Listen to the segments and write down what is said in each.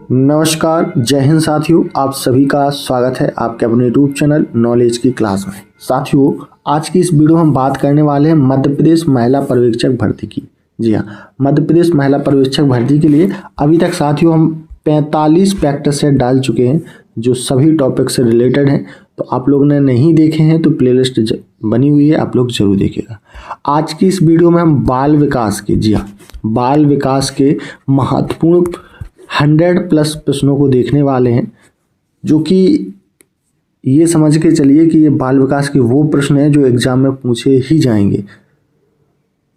नमस्कार, जय हिंद साथियों। आप सभी का स्वागत है आपके अपने यूट्यूब चैनल नॉलेज की क्लास में। साथियों, आज की इस वीडियो में हम बात करने वाले हैं मध्य प्रदेश महिला पर्यवेक्षक भर्ती की। जी हाँ, मध्य प्रदेश महिला पर्यवेक्षक भर्ती के लिए अभी तक साथियों हम 45 प्रैक्टिस सेट डाल चुके हैं जो सभी टॉपिक से रिलेटेड हैं। तो आप लोग ने नहीं देखे हैं तो प्लेलिस्ट बनी हुई है, आप लोग जरूर देखिएगा। आज की इस वीडियो में हम बाल विकास के, जी हाँ, बाल विकास के महत्वपूर्ण 100+ प्रश्नों को देखने वाले हैं, जो कि ये समझ के चलिए कि ये बाल विकास के वो प्रश्न हैं जो एग्जाम में पूछे ही जाएंगे।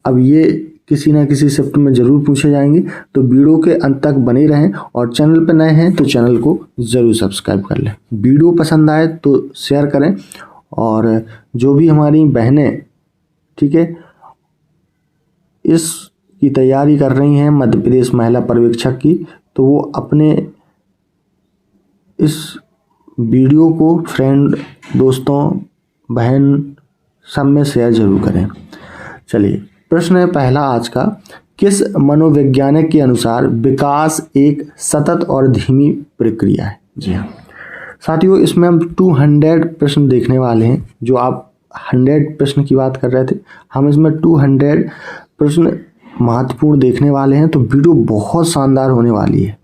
अब ये किसी ना किसी शिफ्ट में ज़रूर पूछे जाएंगे, तो वीडियो के अंत तक बने रहें और चैनल पर नए हैं तो चैनल को ज़रूर सब्सक्राइब कर लें। वीडियो पसंद आए तो शेयर करें, और जो भी हमारी बहनें, ठीक है, इस की तैयारी कर रही हैं मध्य प्रदेश महिला पर्यवेक्षक की, तो वो अपने इस वीडियो को फ्रेंड, दोस्तों, बहन सब में शेयर जरूर करें। चलिए, प्रश्न है पहला आज का, किस मनोवैज्ञानिक के अनुसार विकास एक सतत और धीमी प्रक्रिया है? जी हाँ साथियों, इसमें हम 200 प्रश्न देखने वाले हैं। जो आप 100 प्रश्न की बात कर रहे थे, हम इसमें 200 प्रश्न महत्वपूर्ण देखने वाले हैं। तो वीडियो बहुत शानदार होने वाली है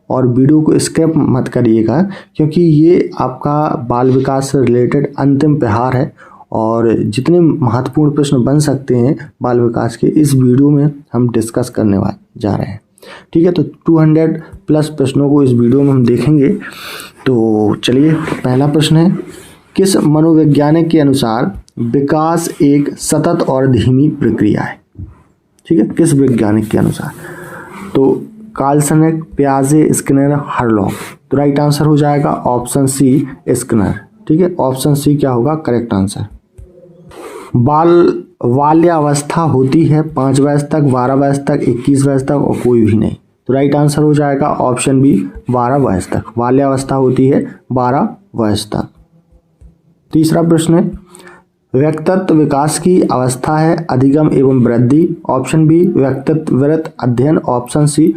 और वीडियो को स्किप मत करिएगा, क्योंकि ये आपका बाल विकास से रिलेटेड अंतिम प्रहार है और जितने महत्वपूर्ण प्रश्न बन सकते हैं बाल विकास के, इस वीडियो में हम डिस्कस करने जा रहे हैं। ठीक है, तो 200+ प्रश्नों को इस वीडियो में हम देखेंगे। तो चलिए, पहला प्रश्न है, किस मनोवैज्ञानिक के अनुसार विकास एक सतत और धीमी प्रक्रिया है? ठीक है, किस वैज्ञानिक के अनुसार? तो कार्लसनक, पियाजे, स्किनर, हरलॉग। तो राइट आंसर हो जाएगा ऑप्शन सी, स्किनर। ठीक है, ऑप्शन सी क्या होगा करेक्ट आंसर। बाल्यावस्था होती है 5 वर्ष तक, 12 वर्ष तक, 21 वर्ष तक और कोई भी नहीं। तो राइट आंसर हो जाएगा ऑप्शन बी, 12 वर्ष तक। बाल्यावस्था होती है 12 वर्ष तक। तीसरा प्रश्न है, व्यक्तित्व विकास की अवस्था है अधिगम एवं वृद्धि। ऑप्शन बी व्यक्तित्ववृत्त अध्ययन, ऑप्शन सी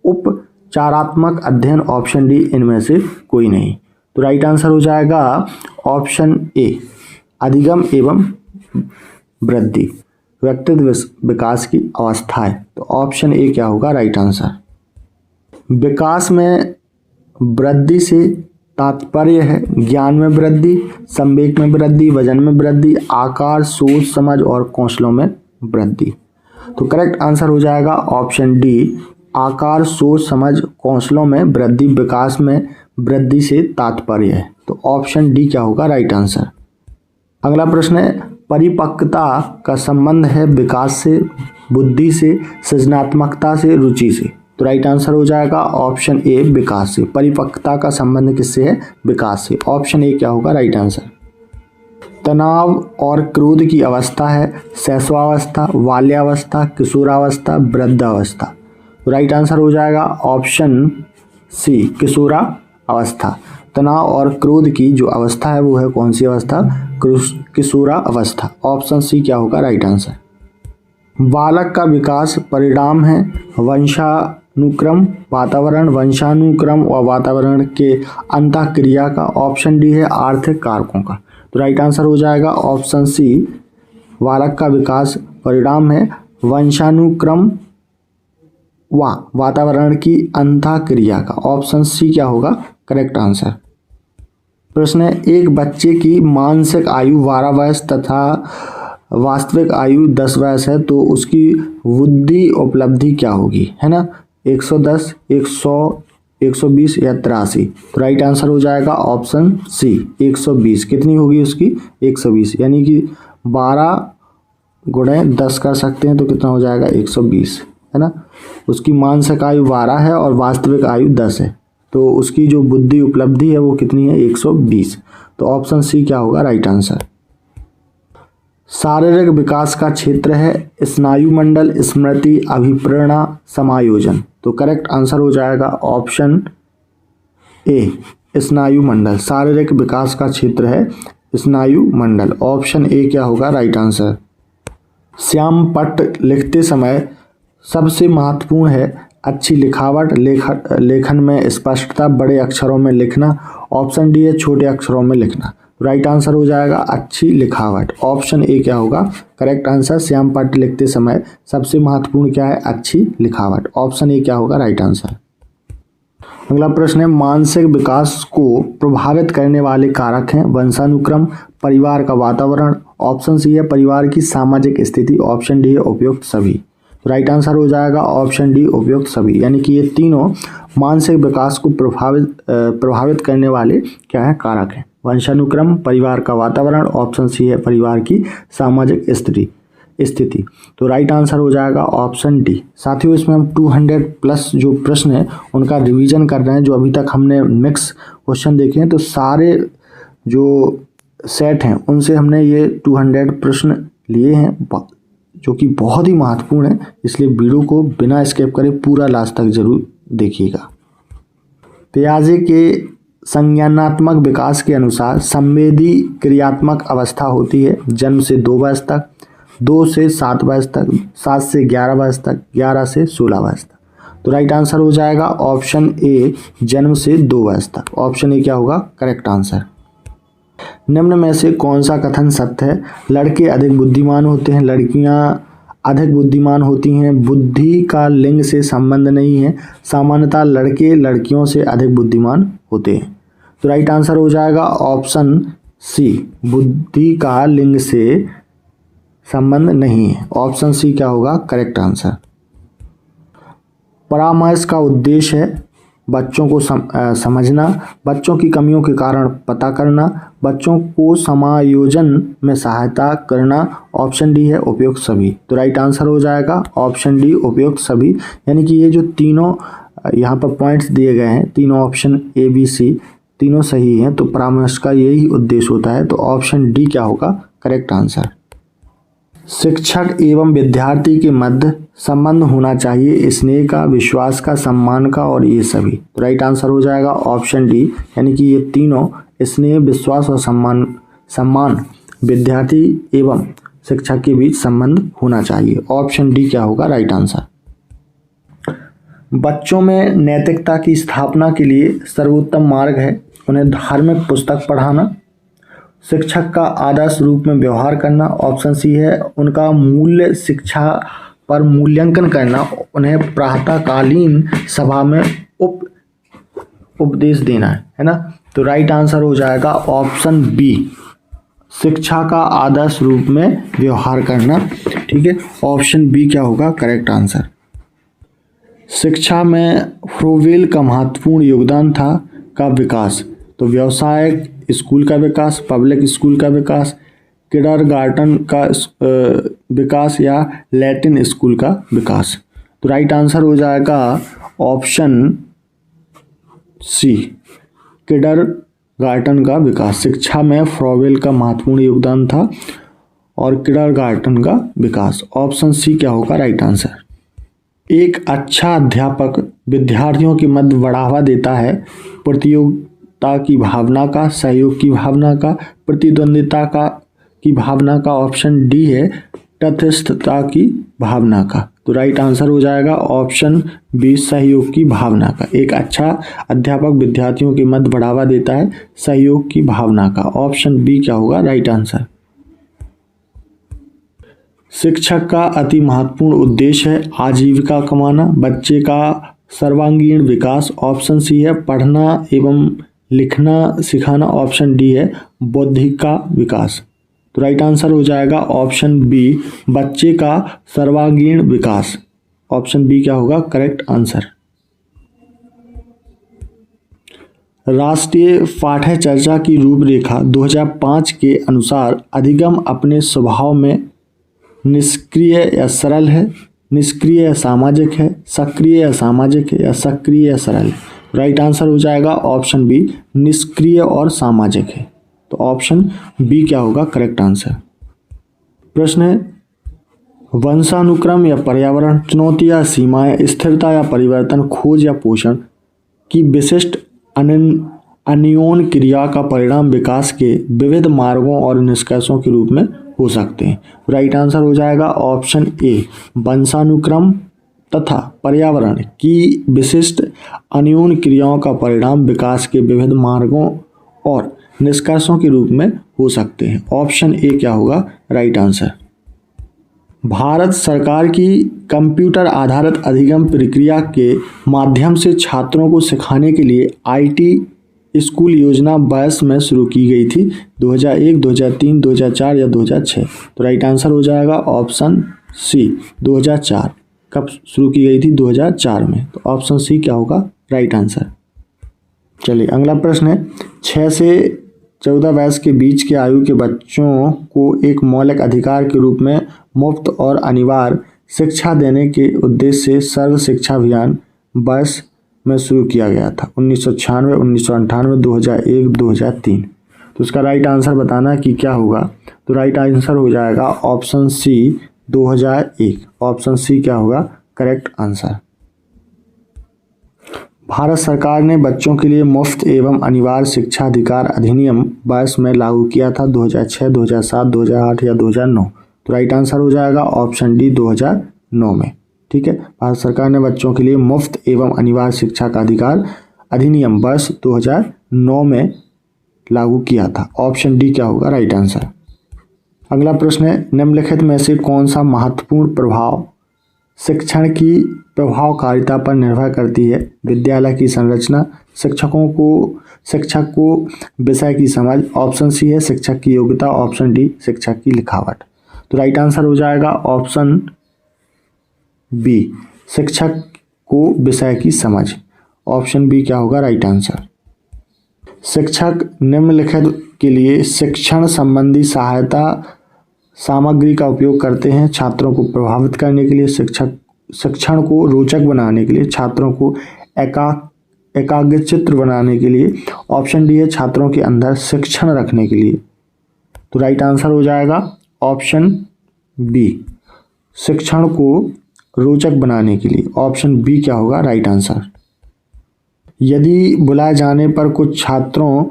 उपचारात्मक अध्ययन, ऑप्शन डी इनमें से कोई नहीं। तो राइट आंसर हो जाएगा ऑप्शन ए, अधिगम एवं वृद्धि, व्यक्तित्व विकास की अवस्था है। तो ऑप्शन ए क्या होगा राइट आंसर। विकास में वृद्धि से तात्पर्य है ज्ञान में वृद्धि, संवेग में वृद्धि, वजन में वृद्धि, आकार, सोच, समझ और कौशलों में वृद्धि। तो करेक्ट आंसर हो जाएगा ऑप्शन डी, आकार, सोच, समझ, कौशलों में वृद्धि, विकास में वृद्धि से तात्पर्य है। तो ऑप्शन डी क्या होगा राइट आंसर। अगला प्रश्न है, परिपक्वता का संबंध है विकास से, बुद्धि से, सृजनात्मकता से, रुचि से। तो राइट आंसर हो जाएगा ऑप्शन ए, विकास से। परिपक्वता का संबंध किससे है? विकास से। ऑप्शन ए क्या होगा राइट आंसर। तनाव और क्रोध की अवस्था है शैशवावस्था, बाल्यावस्था, किशोरावस्था, वृद्धावस्था। तो राइट आंसर हो जाएगा ऑप्शन सी, किशोरावस्था। तनाव और क्रोध की जो अवस्था है वो है कौन सी अवस्था? किशोरावस्था। ऑप्शन सी क्या होगा राइट आंसर। बालक का विकास परिणाम है वंशानुक्रम, वातावरण, वंशानुक्रम और वातावरण के अंतःक्रिया का। ऑप्शन डी है आर्थिक कारकों का। तो राइट आंसर हो जाएगा ऑप्शन सी, बालक का विकास परिणाम है वंशानुक्रम व वातावरण की अंतःक्रिया का। ऑप्शन सी क्या होगा करेक्ट आंसर। प्रश्न है, एक बच्चे की मानसिक आयु 12 वर्ष तथा वास्तविक आयु 10 वर्ष है, तो उसकी बुद्धि उपलब्धि क्या होगी? है ना, 110, 100, 120 या 83। तो राइट आंसर हो जाएगा ऑप्शन सी, 120। कितनी होगी उसकी? 120, यानी कि 12 गुणे 10 कर सकते हैं तो कितना हो जाएगा? 120, है ना। उसकी मानसिक आयु 12 है और वास्तविक आयु 10 है, तो उसकी जो बुद्धि उपलब्धि है वो कितनी है? 120। तो ऑप्शन सी क्या होगा राइट आंसर। शारीरिक विकास का क्षेत्र है स्नायु मंडल, स्मृति, अभिप्रेरणा, समायोजन। तो करेक्ट आंसर हो जाएगा ऑप्शन ए, स्नायु मंडल। शारीरिक विकास का क्षेत्र है स्नायु मंडल। ऑप्शन ए क्या होगा राइट आंसर। श्याम पट्ट लिखते समय सबसे महत्वपूर्ण है अच्छी लिखावट, लेखन में स्पष्टता, बड़े अक्षरों में लिखना। ऑप्शन डी है छोटे अक्षरों में लिखना। राइट आंसर हो जाएगा अच्छी लिखावट। ऑप्शन ए क्या होगा करेक्ट आंसर। श्याम पाठी लिखते समय सबसे महत्वपूर्ण क्या है अच्छी लिखावट। ऑप्शन ए क्या होगा राइट आंसर। अगला प्रश्न है मानसिक विकास को प्रभावित करने वाले कारक हैं वंशानुक्रम, परिवार का वातावरण। ऑप्शन सी है परिवार की सामाजिक स्थिति। ऑप्शन डी है उपयुक्त सभी। राइट आंसर हो जाएगा ऑप्शन डी उपयुक्त सभी, यानी कि ये तीनों मानसिक विकास को प्रभावित करने वाले क्या है कारक हैं। वंशानुक्रम, परिवार का वातावरण। ऑप्शन सी है परिवार की सामाजिक स्थिति। तो राइट आंसर हो जाएगा ऑप्शन डी। साथियों इसमें हम 200 प्लस जो प्रश्न है उनका रिवीजन कर रहे हैं। जो अभी तक हमने मिक्स क्वेश्चन देखे हैं तो सारे जो सेट हैं उनसे हमने ये 200 प्रश्न लिए हैं जो कि बहुत ही महत्वपूर्ण है, इसलिए वीडियो को बिना स्किप करे पूरा लास्ट तक जरूर देखिएगा। पियाजे के संज्ञानात्मक विकास के अनुसार संवेदी क्रियात्मक अवस्था होती है जन्म से 2 वर्ष तक, 2 से 7 वर्ष तक, 7 से 11 वर्ष तक, 11 से 16 वर्ष तक। तो राइट आंसर हो जाएगा ऑप्शन ए जन्म से 2 वर्ष तक। ऑप्शन ए क्या होगा करेक्ट आंसर। निम्न में से कौन सा कथन सत्य है। लड़के अधिक बुद्धिमान होते हैं, लड़कियां अधिक बुद्धिमान होती हैं, बुद्धि का लिंग से संबंध नहीं है, सामान्यतः लड़के लड़कियों से अधिक बुद्धिमान होते हैं। तो राइट आंसर हो जाएगा ऑप्शन सी बुद्धि का लिंग से संबंध नहीं है। ऑप्शन सी क्या होगा करेक्ट आंसर। परामर्श का उद्देश्य है बच्चों को समझना, बच्चों की कमियों के कारण पता करना, बच्चों को समायोजन में सहायता करना। ऑप्शन डी है उपयुक्त सभी। तो राइट आंसर हो जाएगा ऑप्शन डी उपयुक्त सभी, यानी कि ये जो तीनों यहाँ पर पॉइंट्स दिए गए हैं तीनों ऑप्शन ए बी सी तीनों सही हैं। तो परामर्श का यही उद्देश्य होता है। तो ऑप्शन डी क्या होगा करेक्ट आंसर। शिक्षक एवं विद्यार्थी के मध्य संबंध होना चाहिए स्नेह का, विश्वास का, सम्मान का और ये सभी। तो राइट आंसर हो जाएगा ऑप्शन डी, यानी कि ये तीनों स्नेह, विश्वास और सम्मान विद्यार्थी एवं शिक्षक के बीच संबंध होना चाहिए। ऑप्शन डी क्या होगा राइट आंसर। बच्चों में नैतिकता की स्थापना के लिए सर्वोत्तम मार्ग है उन्हें धार्मिक पुस्तक पढ़ाना, शिक्षक का आदर्श रूप में व्यवहार करना। ऑप्शन सी है उनका मूल्य शिक्षा पर मूल्यांकन करना, उन्हें प्रातःकालीन सभा में उपदेश देना है ना। तो राइट आंसर हो जाएगा ऑप्शन बी शिक्षा का आदर्श रूप में व्यवहार करना। ठीक है, ऑप्शन बी क्या होगा करेक्ट आंसर। शिक्षा में फ्रोवेल का महत्वपूर्ण योगदान था का विकास। तो व्यवसाय स्कूल का विकास, पब्लिक स्कूल का विकास, किंडरगार्टन का विकास या लैटिन स्कूल का विकास। तो राइट आंसर हो जाएगा ऑप्शन सी किंडरगार्टन का विकास। शिक्षा में फ्रोवेल का महत्वपूर्ण योगदान था और किंडरगार्टन का विकास। ऑप्शन सी क्या होगा राइट आंसर। एक अच्छा अध्यापक विद्यार्थियों के मध्य बढ़ावा देता है प्रतियोगिता की भावना का, सहयोग की भावना का, प्रतिद्वंदिता की भावना का। ऑप्शन डी है तटस्थता की भावना का। तो राइट आंसर हो जाएगा ऑप्शन बी सहयोग की भावना का। एक अच्छा अध्यापक विद्यार्थियों के मध्य बढ़ावा देता है सहयोग की भावना का। ऑप्शन बी क्या होगा राइट आंसर। शिक्षक का अति महत्वपूर्ण उद्देश्य है आजीविका कमाना, बच्चे का सर्वांगीण विकास। ऑप्शन सी है पढ़ना एवं लिखना सिखाना। ऑप्शन डी है बौद्धिक का विकास। तो राइट आंसर हो जाएगा ऑप्शन बी बच्चे का सर्वांगीण विकास। ऑप्शन बी क्या होगा करेक्ट आंसर। राष्ट्रीय पाठ्यचर्या की रूपरेखा 2005 के अनुसार अधिगम अपने स्वभाव में निष्क्रिय या सरल है, निष्क्रिय या सामाजिक है, सक्रिय या सामाजिक है या सक्रिय या सरल है। राइट आंसर हो जाएगा ऑप्शन बी निष्क्रिय और सामाजिक है। तो ऑप्शन बी क्या होगा करेक्ट आंसर। प्रश्न है वंशानुक्रम या पर्यावरण, चुनौती या सीमाएं, स्थिरता या परिवर्तन, खोज या पोषण की विशिष्ट अन्योन क्रिया का परिणाम विकास के विविध मार्गों और निष्कर्षों के रूप में हो सकते हैं। राइट आंसर हो जाएगा ऑप्शन ए वंशानुक्रम तथा पर्यावरण की विशिष्ट अन्योन्य क्रियाओं का परिणाम विकास के विविध मार्गों और निष्कर्षों के रूप में हो सकते हैं। ऑप्शन ए क्या होगा राइट आंसर। भारत सरकार की कंप्यूटर आधारित अधिगम प्रक्रिया के माध्यम से छात्रों को सिखाने के लिए आईटी स्कूल योजना 22 में शुरू की गई थी। 2001, 2003, 2004 या 2006। तो राइट आंसर हो जाएगा ऑप्शन सी 2004। कब शुरू की गई थी? 2004 में। तो ऑप्शन सी क्या होगा राइट आंसर। चलिए अगला प्रश्न है 6 से 14 वर्ष के बीच के आयु के बच्चों को एक मौलिक अधिकार के रूप में मुफ्त और अनिवार्य शिक्षा देने के उद्देश्य से सर्व शिक्षा अभियान वर्ष में शुरू किया गया था। 1996, 1998, 2001, 2003। तो इसका राइट आंसर बताना कि क्या होगा। तो राइट आंसर हो जाएगा ऑप्शन सी 2001। ऑप्शन सी क्या होगा करेक्ट आंसर। भारत सरकार ने बच्चों के लिए मुफ्त एवं अनिवार्य शिक्षा अधिकार अधिनियम 22 में लागू किया था। 2006, 2007, 2008 या 2009। तो राइट आंसर हो जाएगा ऑप्शन डी 2009 में। ठीक है, भारत सरकार ने बच्चों के लिए मुफ्त एवं अनिवार्य शिक्षा का अधिकार अधिनियम वर्ष 2009 में लागू किया था। ऑप्शन डी क्या होगा राइट आंसर। अगला प्रश्न है निम्नलिखित में से कौन सा महत्वपूर्ण प्रभाव शिक्षण की प्रभावकारिता पर निर्भर करती है? विद्यालय की संरचना, शिक्षक को विषय की समझ। ऑप्शन सी है शिक्षक की योग्यता। ऑप्शन डी शिक्षक की लिखावट। तो राइट आंसर हो जाएगा ऑप्शन बी शिक्षक को विषय की समझ। ऑप्शन बी क्या होगा राइट आंसर। शिक्षक निम्नलिखित के लिए शिक्षण संबंधी सहायता सामग्री का उपयोग करते हैं। छात्रों को प्रभावित करने के लिए, शिक्षण को रोचक बनाने के लिए, छात्रों को एकाग्रचित्त बनाने के लिए। ऑप्शन डी है छात्रों के अंदर शिक्षण रखने के लिए। तो राइट आंसर हो जाएगा ऑप्शन बी शिक्षण को रोचक बनाने के लिए। ऑप्शन बी क्या होगा राइट आंसर। यदि बुलाए जाने पर कुछ छात्रों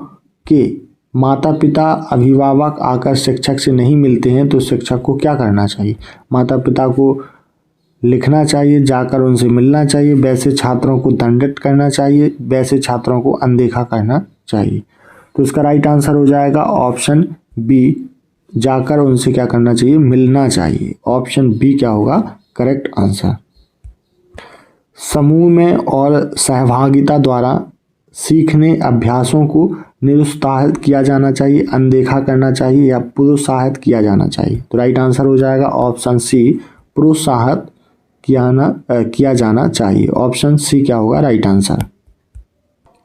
के माता पिता अभिभावक आकर शिक्षक से नहीं मिलते हैं तो शिक्षक को क्या करना चाहिए? माता पिता को लिखना चाहिए, जाकर उनसे मिलना चाहिए, वैसे छात्रों को दंडित करना चाहिए, वैसे छात्रों को अनदेखा करना चाहिए। तो इसका राइट आंसर हो जाएगा ऑप्शन बी जाकर उनसे क्या करना चाहिए मिलना चाहिए। ऑप्शन बी क्या होगा करेक्ट आंसर। समूह में और सहभागिता द्वारा सीखने अभ्यासों को निरुत्साहित किया जाना चाहिए, अनदेखा करना चाहिए या प्रोत्साहित किया जाना चाहिए। तो राइट आंसर हो जाएगा ऑप्शन सी प्रोत्साहित किया जाना चाहिए। ऑप्शन सी क्या होगा राइट आंसर।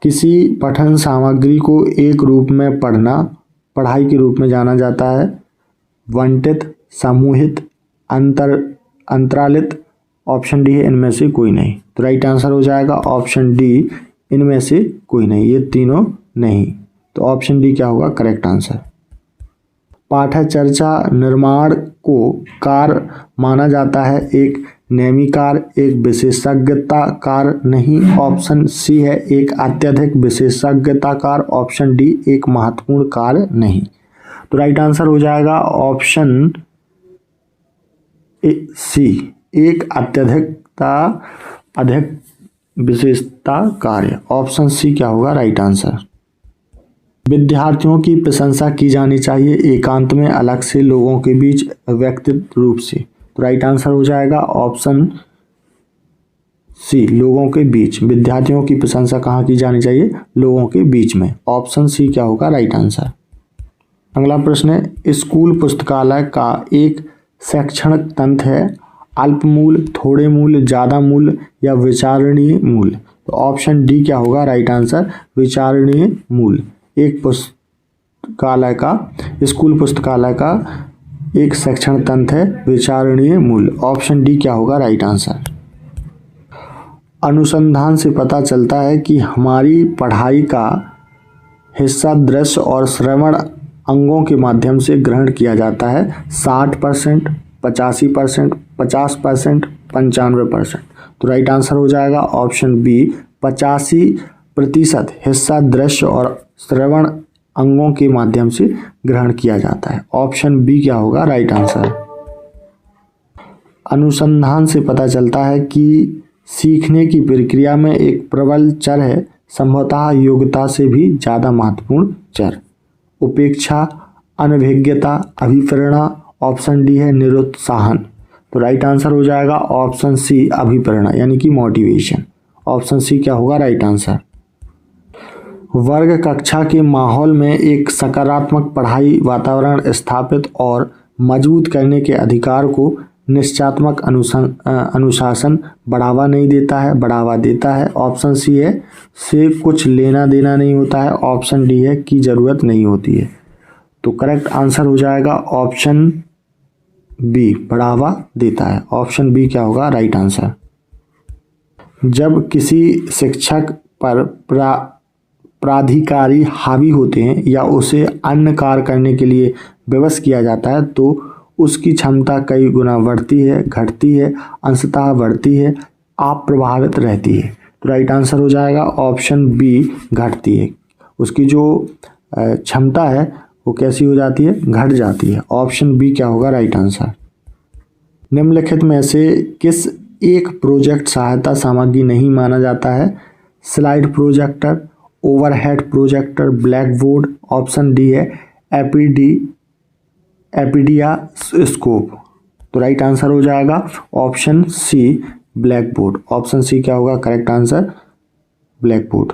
किसी पठन सामग्री को एक रूप में पढ़ना पढ़ाई के रूप में जाना जाता है। वंटित, समूहित, अंतरालित। ऑप्शन डी है इनमें से कोई नहीं। तो राइट आंसर हो जाएगा ऑप्शन डी इनमें से कोई नहीं, ये तीनों नहीं। तो ऑप्शन डी क्या होगा करेक्ट आंसर। पाठ्य चर्चा निर्माण को कार्य माना जाता है, एक नेमिकार, एक विशेषज्ञता कार्य नहीं। ऑप्शन सी है एक अत्यधिक विशेषज्ञता कार्य। ऑप्शन डी एक महत्वपूर्ण कार्य नहीं। तो राइट आंसर हो जाएगा ऑप्शन सी एक अधिक विशेषता कार्य। ऑप्शन सी क्या होगा राइट आंसर। विद्यार्थियों की प्रशंसा की जानी चाहिए एकांत में, अलग से, लोगों के बीच, व्यक्तिगत रूप से। तो राइट आंसर हो जाएगा ऑप्शन सी लोगों के बीच। विद्यार्थियों की प्रशंसा कहाँ की जानी चाहिए? लोगों के बीच में। ऑप्शन सी क्या होगा राइट आंसर। अगला प्रश्न है स्कूल पुस्तकालय का एक शैक्षणिक तंत्र है अल्प मूल्य, थोड़े मूल्य, ज़्यादा मूल्य या विचारणीय मूल्य। तो ऑप्शन डी क्या होगा राइट आंसर विचारणीय मूल्य। एक पुस्तकालय का स्कूल पुस्तकालय का एक शैक्षणिक तंत्र है विचारणीय मूल्य। ऑप्शन डी क्या होगा राइट आंसर। अनुसंधान से पता चलता है कि हमारी पढ़ाई का हिस्सा दृश्य और श्रवण अंगों के माध्यम से ग्रहण किया जाता है। 60%, 85%, 50%, 95%। तो राइट आंसर हो जाएगा ऑप्शन बी 85% हिस्सा दृश्य और श्रवण अंगों के माध्यम से ग्रहण किया जाता है। ऑप्शन बी क्या होगा राइट आंसर। अनुसंधान से पता चलता है कि सीखने की प्रक्रिया में एक प्रबल चर है, संभवतः योग्यता से भी ज़्यादा महत्वपूर्ण चर। उपेक्षा, अनभिज्ञता, अभिप्रेरणा। ऑप्शन डी है निरुत्साहन। तो राइट आंसर हो जाएगा ऑप्शन सी अभिप्रेरणा यानी कि मोटिवेशन। ऑप्शन सी क्या होगा राइट आंसर। वर्ग कक्षा के माहौल में एक सकारात्मक पढ़ाई वातावरण स्थापित और मजबूत करने के अधिकार को निश्चयात्मक अनुशासन बढ़ावा नहीं देता है, बढ़ावा देता है। ऑप्शन सी है से कुछ लेना देना नहीं होता है। ऑप्शन डी है की जरूरत नहीं होती है। तो करेक्ट आंसर हो जाएगा ऑप्शन बी बढ़ावा देता है। ऑप्शन बी क्या होगा राइट आंसर। जब किसी शिक्षक पर प्राधिकारी हावी होते हैं या उसे अन्य कार्य करने के लिए विवश किया जाता है तो उसकी क्षमता कई गुना बढ़ती है, घटती है, अंशतः बढ़ती है, आप प्रभावित रहती है। तो राइट आंसर हो जाएगा ऑप्शन बी घटती है। उसकी जो क्षमता है वो कैसी हो जाती है, घट जाती है। ऑप्शन बी क्या होगा राइट आंसर। निम्नलिखित में से किस एक प्रोजेक्ट सहायता सामग्री नहीं माना जाता है? Slide projector, overhead projector, black board. Option D है एपीडिया स्कोप। तो राइट आंसर हो जाएगा option C black board. Option C क्या होगा करेक्ट आंसर ब्लैक बोर्ड।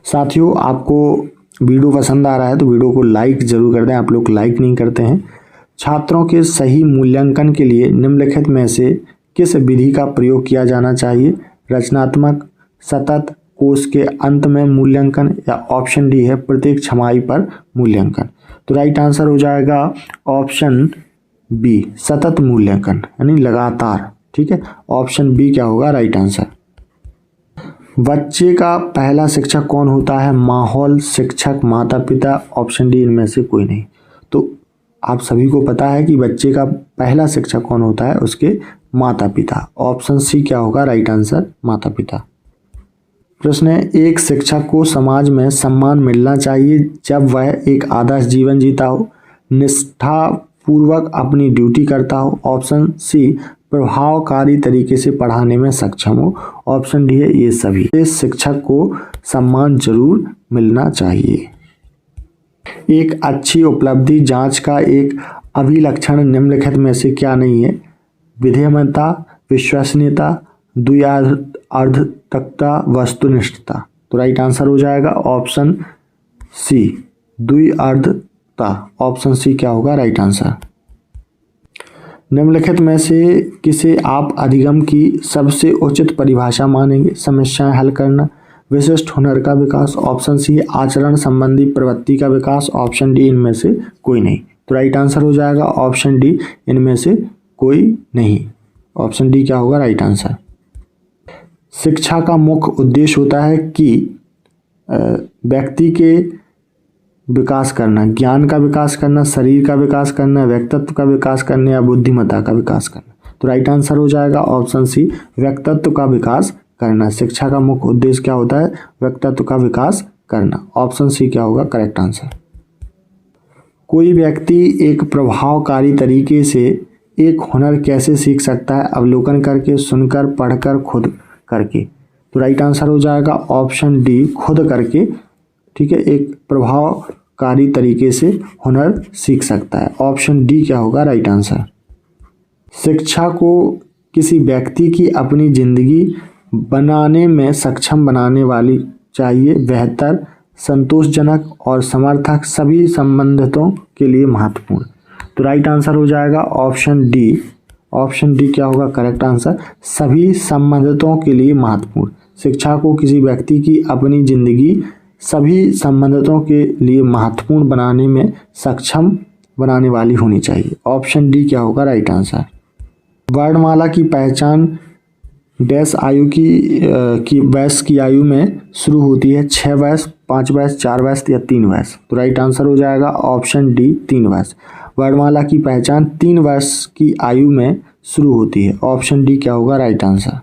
साथियों आपको वीडियो पसंद आ रहा है तो वीडियो को लाइक जरूर कर दें। आप लोग लाइक नहीं करते हैं। छात्रों के सही मूल्यांकन के लिए निम्नलिखित में से किस विधि का प्रयोग किया जाना चाहिए? रचनात्मक, सतत, कोर्स के अंत में मूल्यांकन, या ऑप्शन डी है प्रत्येक छमाही पर मूल्यांकन। तो राइट आंसर हो जाएगा ऑप्शन बी सतत मूल्यांकन यानी लगातार। ठीक है, ऑप्शन बी क्या होगा राइट आंसर। बच्चे का पहला शिक्षक कौन होता है? माहौल, शिक्षक, माता पिता। ऑप्शन डी इनमें से कोई नहीं। तो आप सभी को पता है कि बच्चे का पहला शिक्षक कौन होता है, उसके माता पिता। ऑप्शन सी क्या होगा राइट आंसर माता पिता। प्रश्न है एक शिक्षक को समाज में सम्मान मिलना चाहिए जब वह एक आदर्श जीवन जीता हो, निष्ठा पूर्वक अपनी ड्यूटी करता हो। ऑप्शन सी प्रभावकारी तरीके से पढ़ाने में सक्षम हो। ऑप्शन डी है ये सभी। इस शिक्षक को सम्मान जरूर मिलना चाहिए। एक अच्छी उपलब्धि जांच का एक अभिलक्षण निम्नलिखित में से क्या नहीं है? विधेयता, विश्वसनीयता, द्व्यर्थकता, वस्तुनिष्ठता। तो राइट आंसर हो जाएगा ऑप्शन सी द्व्यर्थकता। ऑप्शन सी क्या होगा राइट आंसर। निम्नलिखित में से किसे आप अधिगम की सबसे उचित परिभाषा मानेंगे? समस्याएं हल करना, विशिष्ट हुनर का विकास। ऑप्शन सी आचरण संबंधी प्रवृत्ति का विकास। ऑप्शन डी इनमें से कोई नहीं। तो राइट आंसर हो जाएगा ऑप्शन डी इनमें से कोई नहीं। ऑप्शन डी क्या होगा राइट आंसर। शिक्षा का मुख्य उद्देश्य होता है कि व्यक्ति के विकास करना, ज्ञान का विकास करना, शरीर का विकास करना, व्यक्तित्व का विकास करना या बुद्धिमत्ता का विकास करना। तो राइट आंसर हो जाएगा ऑप्शन सी व्यक्तित्व का विकास करना। शिक्षा का मुख्य उद्देश्य क्या होता है? व्यक्तित्व का विकास करना। ऑप्शन सी क्या होगा करेक्ट आंसर। कोई व्यक्ति एक प्रभावकारी तरीके से एक हुनर कैसे सीख सकता है? अवलोकन करके, सुनकर, पढ़कर, खुद करके। तो राइट आंसर हो जाएगा ऑप्शन डी खुद करके। ठीक है, एक प्रभावकारी तरीके से हुनर सीख सकता है। ऑप्शन डी क्या होगा राइट आंसर। शिक्षा को किसी व्यक्ति की अपनी जिंदगी बनाने में सक्षम बनाने वाली चाहिए। बेहतर, संतोषजनक और समर्थक, सभी संबंधितों के लिए महत्वपूर्ण। तो राइट आंसर हो जाएगा ऑप्शन डी। ऑप्शन डी क्या होगा करेक्ट आंसर सभी संबंधितों के लिए महत्वपूर्ण। शिक्षा को किसी व्यक्ति की अपनी जिंदगी सभी संबंधितों के लिए महत्वपूर्ण बनाने में सक्षम बनाने वाली होनी चाहिए। ऑप्शन डी क्या होगा राइट आंसर। वर्णमाला की पहचान डैश आयु की वयस की आयु में शुरू होती है? 6 वर्ष, 5 वर्ष, 4 वर्ष या 3 वर्ष। तो राइट आंसर हो जाएगा ऑप्शन डी 3 वर्ष। वर्णमाला की पहचान 3 वर्ष की आयु में शुरू होती है। ऑप्शन डी क्या होगा राइट आंसर।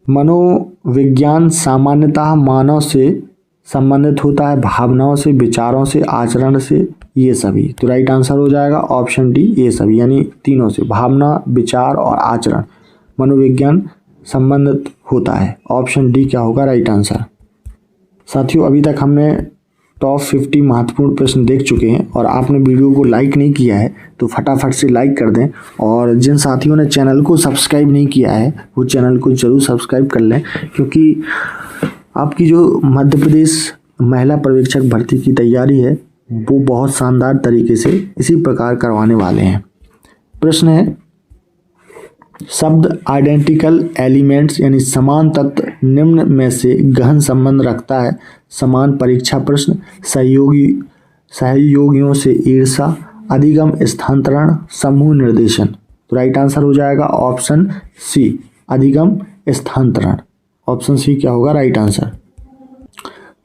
मनोविज्ञान सामान्यतः मानव से संबंधित होता है, भावनाओं से, विचारों से, आचरण से, ये सभी। तो राइट आंसर हो जाएगा ऑप्शन डी ये सभी, यानी तीनों से, भावना, विचार और आचरण। मनोविज्ञान संबंधित होता है। ऑप्शन डी क्या होगा राइट आंसर। साथियों, अभी तक हमने टॉप 50 महत्वपूर्ण प्रश्न देख चुके हैं और आपने वीडियो को लाइक नहीं किया है तो फटाफट से लाइक कर दें, और जिन साथियों ने चैनल को सब्सक्राइब नहीं किया है वो चैनल को जरूर सब्सक्राइब कर लें, क्योंकि आपकी जो मध्य प्रदेश महिला पर्यवेक्षक भर्ती की तैयारी है वो बहुत शानदार तरीके से इसी प्रकार करवाने वाले हैं। प्रश्न है, शब्द आइडेंटिकल एलिमेंट्स यानी समान तत्व निम्न में से गहन संबंध रखता है। समान परीक्षा प्रश्न, सहयोगियों से ईर्षा, अधिगम स्थानांतरण, समूह निर्देशन। तो राइट आंसर हो जाएगा ऑप्शन सी, अधिगम स्थानांतरण। ऑप्शन सी क्या होगा राइट आंसर।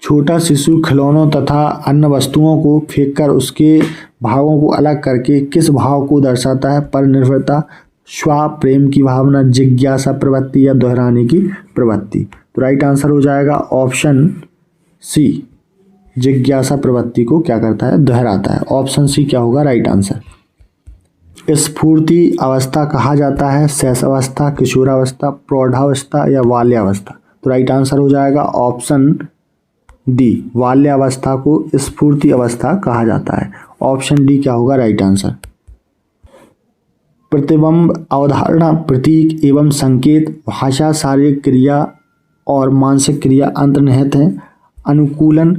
छोटा शिशु खिलौनों तथा अन्य वस्तुओं को फेंककर उसके भागों को अलग करके किस भाव को दर्शाता है? पर निर्भरता, स्व प्रेम की भावना, जिज्ञासा प्रवृत्ति या दोहराने की प्रवृत्ति। तो राइट आंसर हो जाएगा ऑप्शन सी, जिज्ञासा प्रवृत्ति को क्या करता है? दोहराता है। ऑप्शन सी क्या होगा राइट आंसर। स्फूर्ति अवस्था कहा जाता है शैशवावस्था, किशोरावस्था, प्रौढ़ावस्था या बाल्यावस्था। तो राइट आंसर हो जाएगा ऑप्शन डी, बाल्यावस्था को स्फूर्ति अवस्था कहा जाता है। ऑप्शन डी क्या होगा राइट आंसर। प्रतिबिंब, अवधारणा, प्रतीक एवं संकेत, भाषा, शारीरिक क्रिया और मानसिक क्रिया अंतर्निहित हैं। अनुकूलन,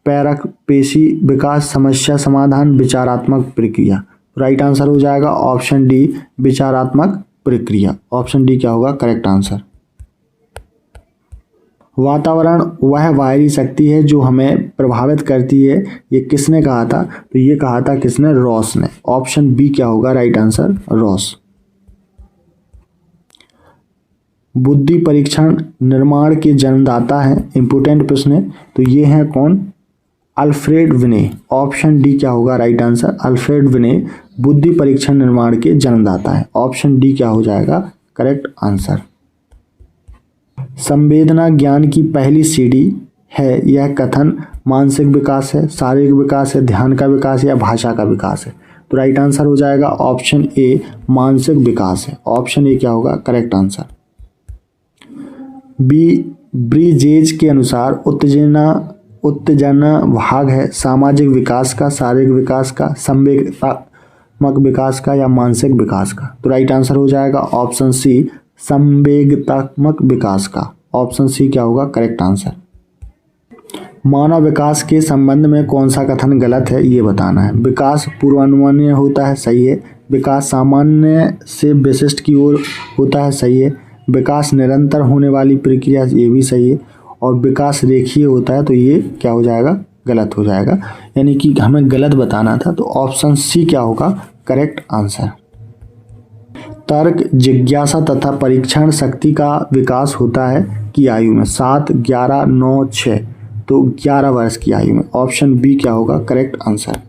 प्रेरक, पेशी विकास, समस्या समाधान, विचारात्मक प्रक्रिया। राइट आंसर हो जाएगा ऑप्शन डी, विचारात्मक प्रक्रिया। ऑप्शन डी क्या होगा करेक्ट आंसर। वातावरण वह बाहरी शक्ति है जो हमें प्रभावित करती है, ये किसने कहा था? तो ये कहा था किसने? रॉस ने। ऑप्शन बी क्या होगा राइट आंसर, रॉस। बुद्धि परीक्षण निर्माण के जन्मदाता है, इंपोर्टेंट प्रश्न है, तो ये है कौन? अल्फ्रेड विने। ऑप्शन डी क्या होगा राइट आंसर। अल्फ्रेड विने बुद्धि परीक्षण निर्माण के जन्मदाता है। ऑप्शन डी क्या हो जाएगा करेक्ट आंसर। संवेदना ज्ञान की पहली सीढ़ी है, यह कथन मानसिक विकास है, शारीरिक विकास है, ध्यान का विकास है या भाषा का विकास है? तो राइट आंसर हो जाएगा ऑप्शन ए, मानसिक विकास है। ऑप्शन ए क्या होगा करेक्ट आंसर। ब्रीजेज के अनुसार उत्तेजना भाग है सामाजिक विकास का, शारीरिक विकास का, संवेगात्मक विकास का या मानसिक विकास का? तो राइट आंसर हो जाएगा ऑप्शन सी, संवेगात्मक विकास का। ऑप्शन सी क्या होगा करेक्ट आंसर। मानव विकास के संबंध में कौन सा कथन गलत है ये बताना है। विकास पूर्वानुमानीय होता है, सही है। विकास सामान्य से विशिष्ट की ओर होता है, सही है। विकास निरंतर होने वाली प्रक्रिया, ये भी सही है। और विकास रेखीय होता है, तो ये क्या हो जाएगा गलत हो जाएगा, यानी कि हमें गलत बताना था। तो ऑप्शन सी क्या होगा करेक्ट आंसर। तर्क, जिज्ञासा तथा परीक्षण शक्ति का विकास होता है की आयु में? 7, 11, 9, 6। तो 11 वर्ष की आयु में। ऑप्शन बी क्या होगा करेक्ट आंसर।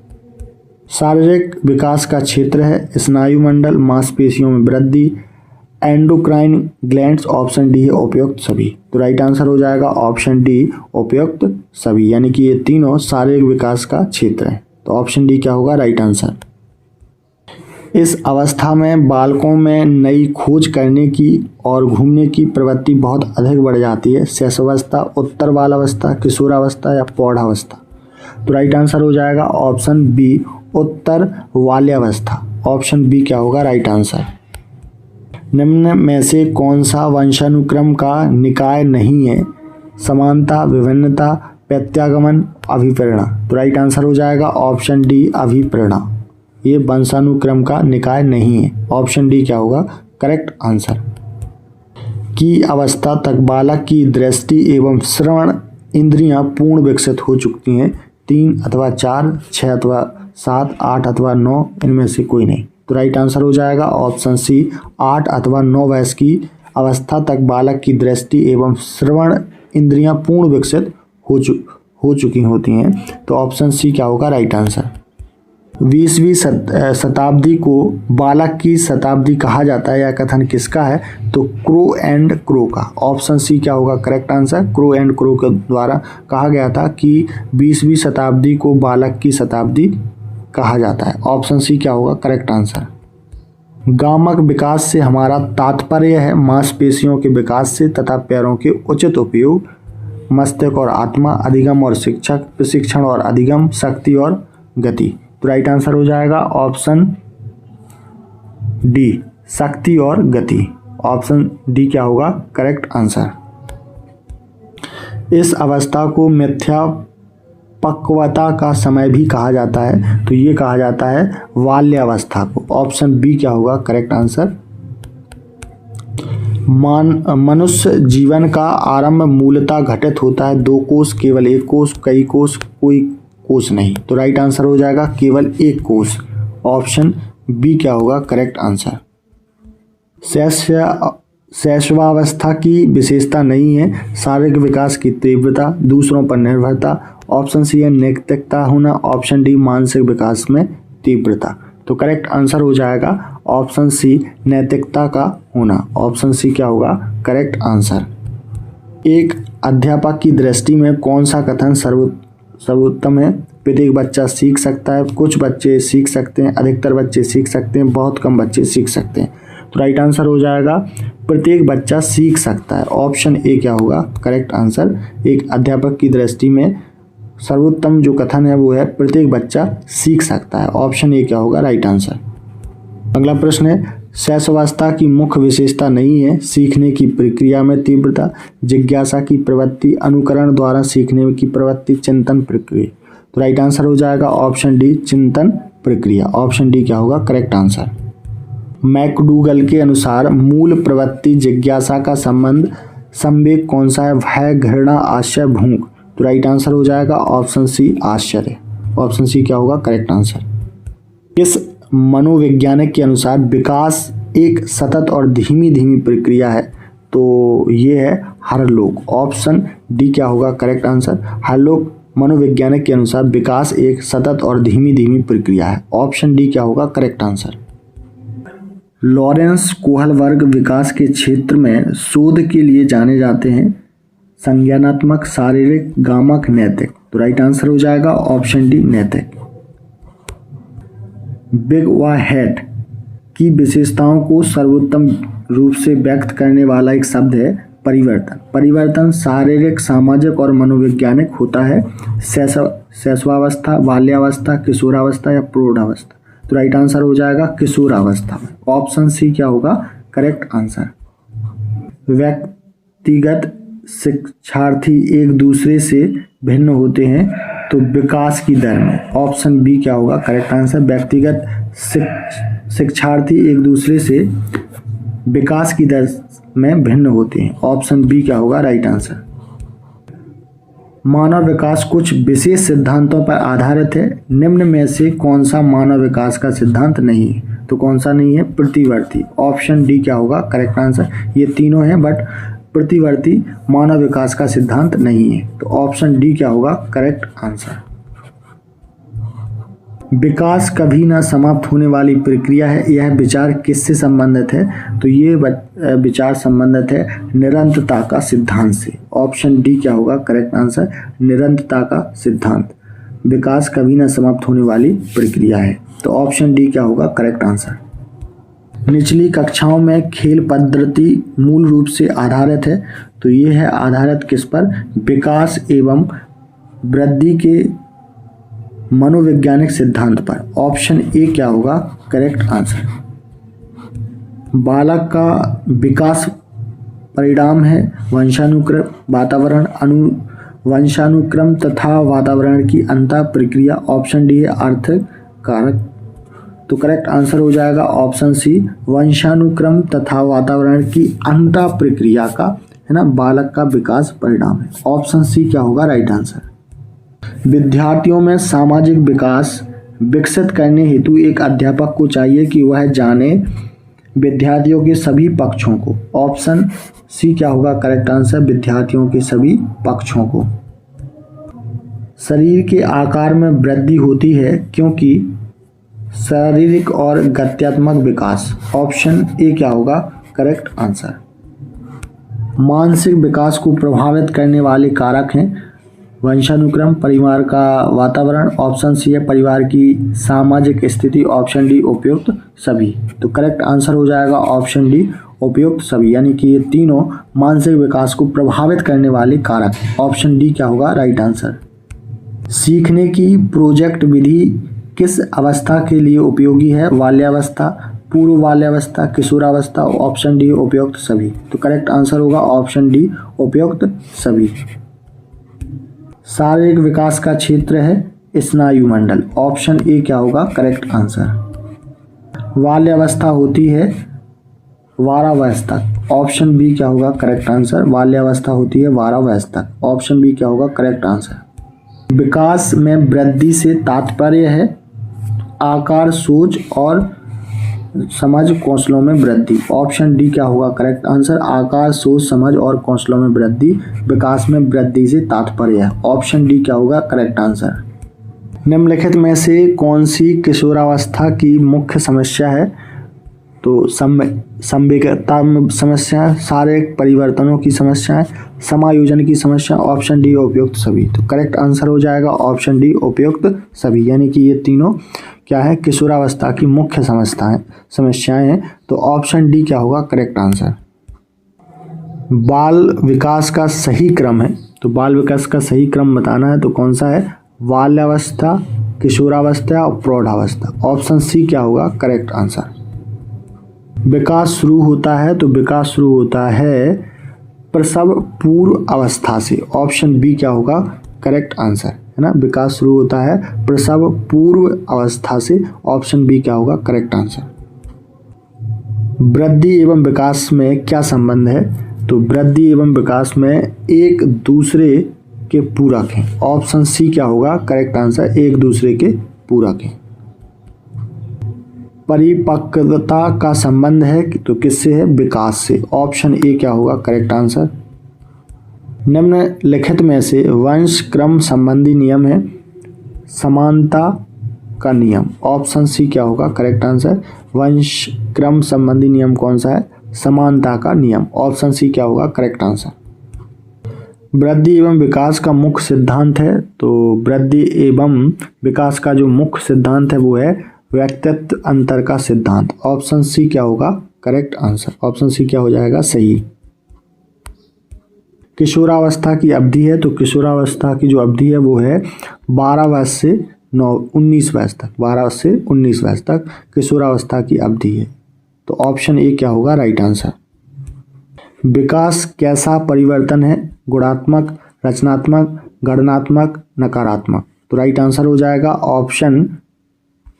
शारीरिक विकास का क्षेत्र है स्नायुमंडल, मांसपेशियों में वृद्धि, एंडोक्राइन ग्लैंड्स। ऑप्शन डी है उपयुक्त सभी। तो राइट आंसर हो जाएगा ऑप्शन डी, उपयुक्त सभी, यानी कि ये तीनों शारीरिक विकास का क्षेत्र है। तो ऑप्शन डी क्या होगा राइट आंसर। इस अवस्था में बालकों में नई खोज करने की और घूमने की प्रवृत्ति बहुत अधिक बढ़ जाती है। शैशवावस्था, उत्तर बालावस्था, किशोरावस्था या प्रौढ़ावस्था? तो राइट आंसर हो जाएगा ऑप्शन बी, उत्तर बाल्यावस्था। ऑप्शन बी क्या होगा राइट आंसर। निम्न में से कौन सा वंशानुक्रम का निकाय नहीं है? समानता, विभिन्नता, प्रत्यागमन, अभिप्रेरणा? तो राइट आंसर हो जाएगा ऑप्शन डी, अभिप्रेरणा। ये वंशानुक्रम का निकाय नहीं है। ऑप्शन डी क्या होगा करेक्ट आंसर। की अवस्था तक बालक की दृष्टि एवं श्रवण इंद्रियां पूर्ण विकसित हो चुकी हैं? 3 अथवा 4, 6 अथवा 7, 8 अथवा 9, इनमें से कोई नहीं। तो राइट आंसर हो जाएगा ऑप्शन सी, 8 अथवा 9 वर्ष की अवस्था तक बालक की दृष्टि एवं श्रवण इंद्रियां पूर्ण विकसित हो चुकी होती हैं। तो ऑप्शन सी क्या होगा राइट आंसर। 20वीं शताब्दी को बालक की शताब्दी कहा जाता है, यह कथन किसका है? तो क्रो एंड क्रो का। ऑप्शन सी क्या होगा correct answer. Crow and crow के द्वारा कहा गया था कि 20वीं शताब्दी को बालक की शताब्दी कहा जाता है। ऑप्शन सी क्या होगा करेक्ट आंसर। गामक विकास से हमारा तात्पर्य है मांसपेशियों के विकास से तथा पैरों के उचित उपयोग, मस्तिष्क और आत्मा, अधिगम और शिक्षक, प्रशिक्षण और अधिगम, शक्ति और गति। तो राइट आंसर हो जाएगा ऑप्शन डी, शक्ति और गति। ऑप्शन डी क्या होगा करेक्ट आंसर। इस अवस्था को मिथ्या पक्वता का समय भी कहा जाता है, तो ये कहा जाता है बाल्यावस्था को। ऑप्शन बी क्या होगा करेक्ट आंसर। मनुष्य जीवन का आरंभ मूलतः घटित होता है दो कोष, केवल एक कोष, कई कोष, कोई कोष नहीं। तो राइट आंसर हो जाएगा केवल एक कोष। ऑप्शन बी क्या होगा करेक्ट आंसर। शैशवावस्था की विशेषता नहीं है शारीरिक विकास की तीव्रता, दूसरों पर निर्भरता। ऑप्शन सी है नैतिकता होना। ऑप्शन डी मानसिक विकास में तीव्रता। तो करेक्ट आंसर हो जाएगा ऑप्शन सी नैतिकता का होना। ऑप्शन सी क्या होगा करेक्ट आंसर। एक अध्यापक की दृष्टि में कौन सा कथन सर्वोत्तम है? प्रत्येक बच्चा सीख सकता है, कुछ बच्चे सीख सकते हैं, अधिकतर बच्चे सीख सकते हैं, बहुत कम बच्चे सीख सकते हैं। तो राइट आंसर हो जाएगा प्रत्येक बच्चा सीख सकता है। ऑप्शन ए क्या होगा करेक्ट आंसर। एक अध्यापक की दृष्टि में सर्वोत्तम जो कथन है वो है प्रत्येक बच्चा सीख सकता है। ऑप्शन ए क्या होगा राइट आंसर। अगला प्रश्न है शैशवावस्था की मुख्य विशेषता नहीं है सीखने की प्रक्रिया में तीव्रता, जिज्ञासा की प्रवृत्ति, अनुकरण द्वारा सीखने की प्रवृत्ति, चिंतन प्रक्रिया। तो राइट आंसर हो जाएगा ऑप्शन डी चिंतन प्रक्रिया। ऑप्शन डी क्या होगा करेक्ट आंसर। मैकडूगल के अनुसार मूल प्रवृत्ति जिज्ञासा का संवेग कौन सा है? भय, घृणा, आश्चर्य, भूख। तो राइट आंसर हो जाएगा ऑप्शन सी आश्चर्य। ऑप्शन सी क्या होगा करेक्ट आंसर। इस मनोवैज्ञानिक के अनुसार विकास एक सतत और धीमी धीमी प्रक्रिया है, तो ये है हरलोक। ऑप्शन डी क्या होगा करेक्ट आंसर। हरलोक मनोवैज्ञानिक के अनुसार विकास एक सतत और धीमी धीमी प्रक्रिया है। ऑप्शन डी क्या होगा करेक्ट आंसर। लॉरेंस कोहलबर्ग विकास के क्षेत्र में शोध के लिए जाने जाते हैं संज्ञानात्मक, शारीरिक, गामक, नैतिक। तो राइट आंसर हो जाएगा ऑप्शन डी नैतिक। बिग व हेड की विशेषताओं को सर्वोत्तम रूप से व्यक्त करने वाला एक शब्द है परिवर्तन। परिवर्तन शारीरिक, सामाजिक और मनोवैज्ञानिक होता है। शैशवावस्था, बाल्यावस्था, किशोरावस्था या प्रौढ़ावस्था। तो राइट आंसर हो जाएगा किशोरावस्था में। ऑप्शन सी क्या होगा करेक्ट आंसर। व्यक्तिगत शिक्षार्थी एक दूसरे से भिन्न होते हैं तो विकास की दर में। ऑप्शन बी क्या होगा करेक्ट आंसर। व्यक्तिगत शिक्षार्थी एक दूसरे से विकास की दर में भिन्न होते हैं। ऑप्शन बी क्या होगा राइट आंसर। मानव विकास कुछ विशेष सिद्धांतों पर आधारित है, निम्न में से कौन सा मानव विकास का सिद्धांत नहीं है? तो कौन सा नहीं है? प्रतिवर्ती। ऑप्शन डी क्या होगा करेक्ट आंसर। ये तीनों हैं बट प्रतिवर्ती मानव विकास का सिद्धांत नहीं है, तो ऑप्शन डी क्या होगा करेक्ट आंसर। विकास कभी ना समाप्त होने वाली प्रक्रिया है, यह विचार किससे संबंधित है? तो ये विचार संबंधित है निरंतरता का सिद्धांत से। ऑप्शन डी क्या होगा करेक्ट आंसर। निरंतरता का सिद्धांत विकास कभी ना समाप्त होने वाली प्रक्रिया है, तो ऑप्शन डी क्या होगा करेक्ट आंसर। निचली कक्षाओं में खेल पद्धति मूल रूप से आधारित है, तो ये है आधारित किस पर? विकास एवं वृद्धि के मनोवैज्ञानिक सिद्धांत पर। ऑप्शन ए क्या होगा करेक्ट आंसर। बालक का विकास परिणाम है वंशानुक्रम, वातावरण, वंशानुक्रम तथा वातावरण की अंतः प्रक्रिया। ऑप्शन डी है आर्थिक कारक। तो करेक्ट आंसर हो जाएगा ऑप्शन सी वंशानुक्रम तथा वातावरण की अंतः प्रक्रिया का है ना बालक का विकास परिणाम है। ऑप्शन सी क्या होगा राइट आंसर। विद्यार्थियों में सामाजिक विकास विकसित करने हेतु एक अध्यापक को चाहिए कि वह जाने विद्यार्थियों के सभी पक्षों को। ऑप्शन सी क्या होगा करेक्ट आंसर। विद्यार्थियों के सभी पक्षों को। शरीर के आकार में वृद्धि होती है क्योंकि शारीरिक और गत्यात्मक विकास। ऑप्शन ए क्या होगा करेक्ट आंसर। मानसिक विकास को प्रभावित करने वाले कारक हैं वंशानुक्रम, परिवार का वातावरण, ऑप्शन सी है परिवार की सामाजिक स्थिति, ऑप्शन डी उपयुक्त सभी। तो करेक्ट आंसर हो जाएगा ऑप्शन डी उपयुक्त सभी, यानी कि ये तीनों मानसिक विकास को प्रभावित करने वाले कारक। ऑप्शन डी क्या होगा राइट आंसर। सीखने की प्रोजेक्ट विधि किस अवस्था के लिए उपयोगी है? बाल्यावस्था, पूर्व बाल्यावस्था, किशोरावस्था, ऑप्शन डी उपयुक्त सभी। तो करेक्ट आंसर होगा ऑप्शन डी उपयुक्त सभी। शारीरिक विकास का क्षेत्र है स्नायु मंडल, ऑप्शन ए क्या होगा करेक्ट आंसर। बाल्यावस्था होती है 12 वर्ष तक, ऑप्शन बी क्या होगा करेक्ट आंसर। बाल्यावस्था होती है 12 वर्ष तक, ऑप्शन बी क्या होगा करेक्ट आंसर। विकास में वृद्धि से तात्पर्य है आकार, सोच और समझ, कौशलों में वृद्धि, ऑप्शन डी क्या होगा करेक्ट आंसर। आकार, सोच, समझ और कौशलों में वृद्धि, विकास में वृद्धि से तात्पर्य है, ऑप्शन डी क्या होगा करेक्ट आंसर। निम्नलिखित में से कौन सी किशोरावस्था की मुख्य समस्या है? तो संवेगता समस्या, शारीरिक परिवर्तनों की समस्या है, समायोजन की समस्या, ऑप्शन डी उपयुक्त सभी। तो करेक्ट आंसर हो जाएगा ऑप्शन डी उपयुक्त सभी, यानी कि ये तीनों क्या है किशोरावस्था की मुख्य समस्याएं हैं। तो ऑप्शन डी क्या होगा करेक्ट आंसर। बाल विकास का सही क्रम है, तो बाल विकास का सही क्रम बताना है तो कौन सा है? बाल्यावस्था, किशोरावस्था और प्रौढ़ावस्था, ऑप्शन सी क्या होगा करेक्ट आंसर। विकास शुरू होता है, तो विकास शुरू होता है प्रसव पूर्व अवस्था से, ऑप्शन बी क्या होगा करेक्ट आंसर, है ना। विकास शुरू होता है प्रसव पूर्व अवस्था से, ऑप्शन बी क्या होगा करेक्ट आंसर। वृद्धि एवं विकास में क्या संबंध है? तो वृद्धि एवं विकास में एक दूसरे के पूरक हैं, ऑप्शन सी क्या होगा करेक्ट आंसर, एक दूसरे के पूरक हैं। परिपक्वता का संबंध है तो किससे है? विकास से, ऑप्शन ए क्या होगा करेक्ट आंसर। निम्नलिखित में से वंश क्रम संबंधी नियम है समानता का नियम, ऑप्शन सी क्या होगा करेक्ट आंसर। वंश क्रम संबंधी नियम कौन सा है? समानता का नियम, ऑप्शन सी क्या होगा करेक्ट आंसर। वृद्धि एवं विकास का मुख्य सिद्धांत है, तो वृद्धि एवं विकास का जो मुख्य सिद्धांत है वो है व्यक्तित्व अंतर का सिद्धांत, ऑप्शन सी क्या होगा करेक्ट आंसर, ऑप्शन सी क्या हो जाएगा सही। किशोरावस्था की अवधि है, तो किशोरावस्था की जो अवधि है वो है 12 वर्ष से 19 वर्ष तक, 12 से 19 वर्ष तक किशोरावस्था की अवधि है, तो ऑप्शन ए क्या होगा राइट आंसर। विकास कैसा परिवर्तन है? गुणात्मक, रचनात्मक, गणनात्मक, नकारात्मक, तो राइट आंसर हो जाएगा ऑप्शन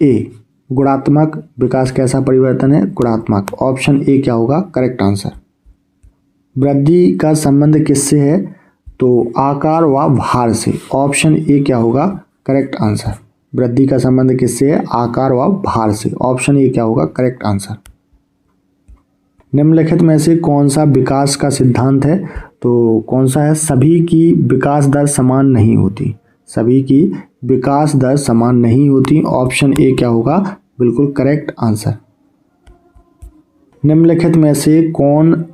ए गुणात्मक। विकास कैसा परिवर्तन है? गुणात्मक, ऑप्शन ए क्या होगा करेक्ट आंसर। वृद्धि का संबंध किससे है? तो आकार व भार से, ऑप्शन ए क्या होगा करेक्ट आंसर। वृद्धि का संबंध किससे है? आकार व भार से, ऑप्शन ए क्या होगा करेक्ट आंसर। निम्नलिखित में से कौन सा विकास का सिद्धांत है? तो कौन सा है? सभी की विकास दर समान नहीं होती, सभी की विकास दर समान नहीं होती, ऑप्शन ए क्या होगा बिल्कुल करेक्ट आंसर। निम्नलिखित में से कौन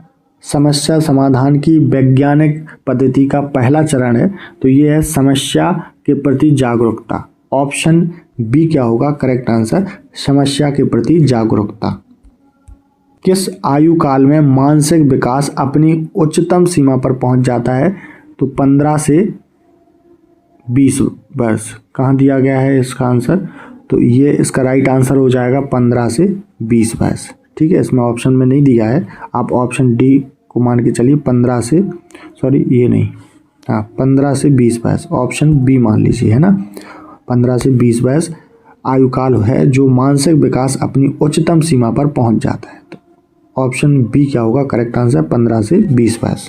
समस्या समाधान की वैज्ञानिक पद्धति का पहला चरण है? तो ये है समस्या के प्रति जागरूकता, ऑप्शन बी क्या होगा करेक्ट आंसर, समस्या के प्रति जागरूकता। किस आयु काल में मानसिक विकास अपनी उच्चतम सीमा पर पहुंच जाता है? तो 15 से 20 वर्ष, कहाँ दिया गया है इसका आंसर? तो ये इसका राइट आंसर हो जाएगा 15 से 20 वर्ष, ठीक है। इसमें ऑप्शन में नहीं दिया है, आप ऑप्शन डी को मान के चलिए 15 से, सॉरी ये नहीं, हाँ 15 से 20 वर्ष, ऑप्शन बी मान लीजिए, है ना। 15 से 20 वर्ष आयु काल है जो मानसिक विकास अपनी उच्चतम सीमा पर पहुंच जाता है, तो ऑप्शन बी क्या होगा करेक्ट आंसर, 15 से 20 वर्ष।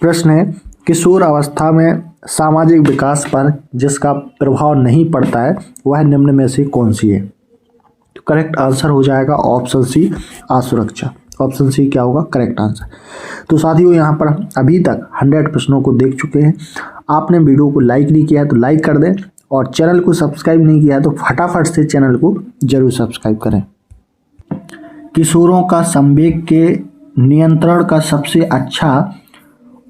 प्रश्न है किशोर अवस्था में सामाजिक विकास पर जिसका प्रभाव नहीं पड़ता है वह निम्न में से कौन सी है? तो करेक्ट आंसर हो जाएगा ऑप्शन सी असुरक्षा, ऑप्शन सी क्या होगा करेक्ट आंसर। तो साथियों यहाँ पर अभी तक 100 प्रश्नों को देख चुके हैं। आपने वीडियो को लाइक नहीं किया है तो लाइक कर दें, और चैनल को सब्सक्राइब नहीं किया है तो फटाफट से चैनल को जरूर सब्सक्राइब करें। किशोरों का संवेग के नियंत्रण का सबसे अच्छा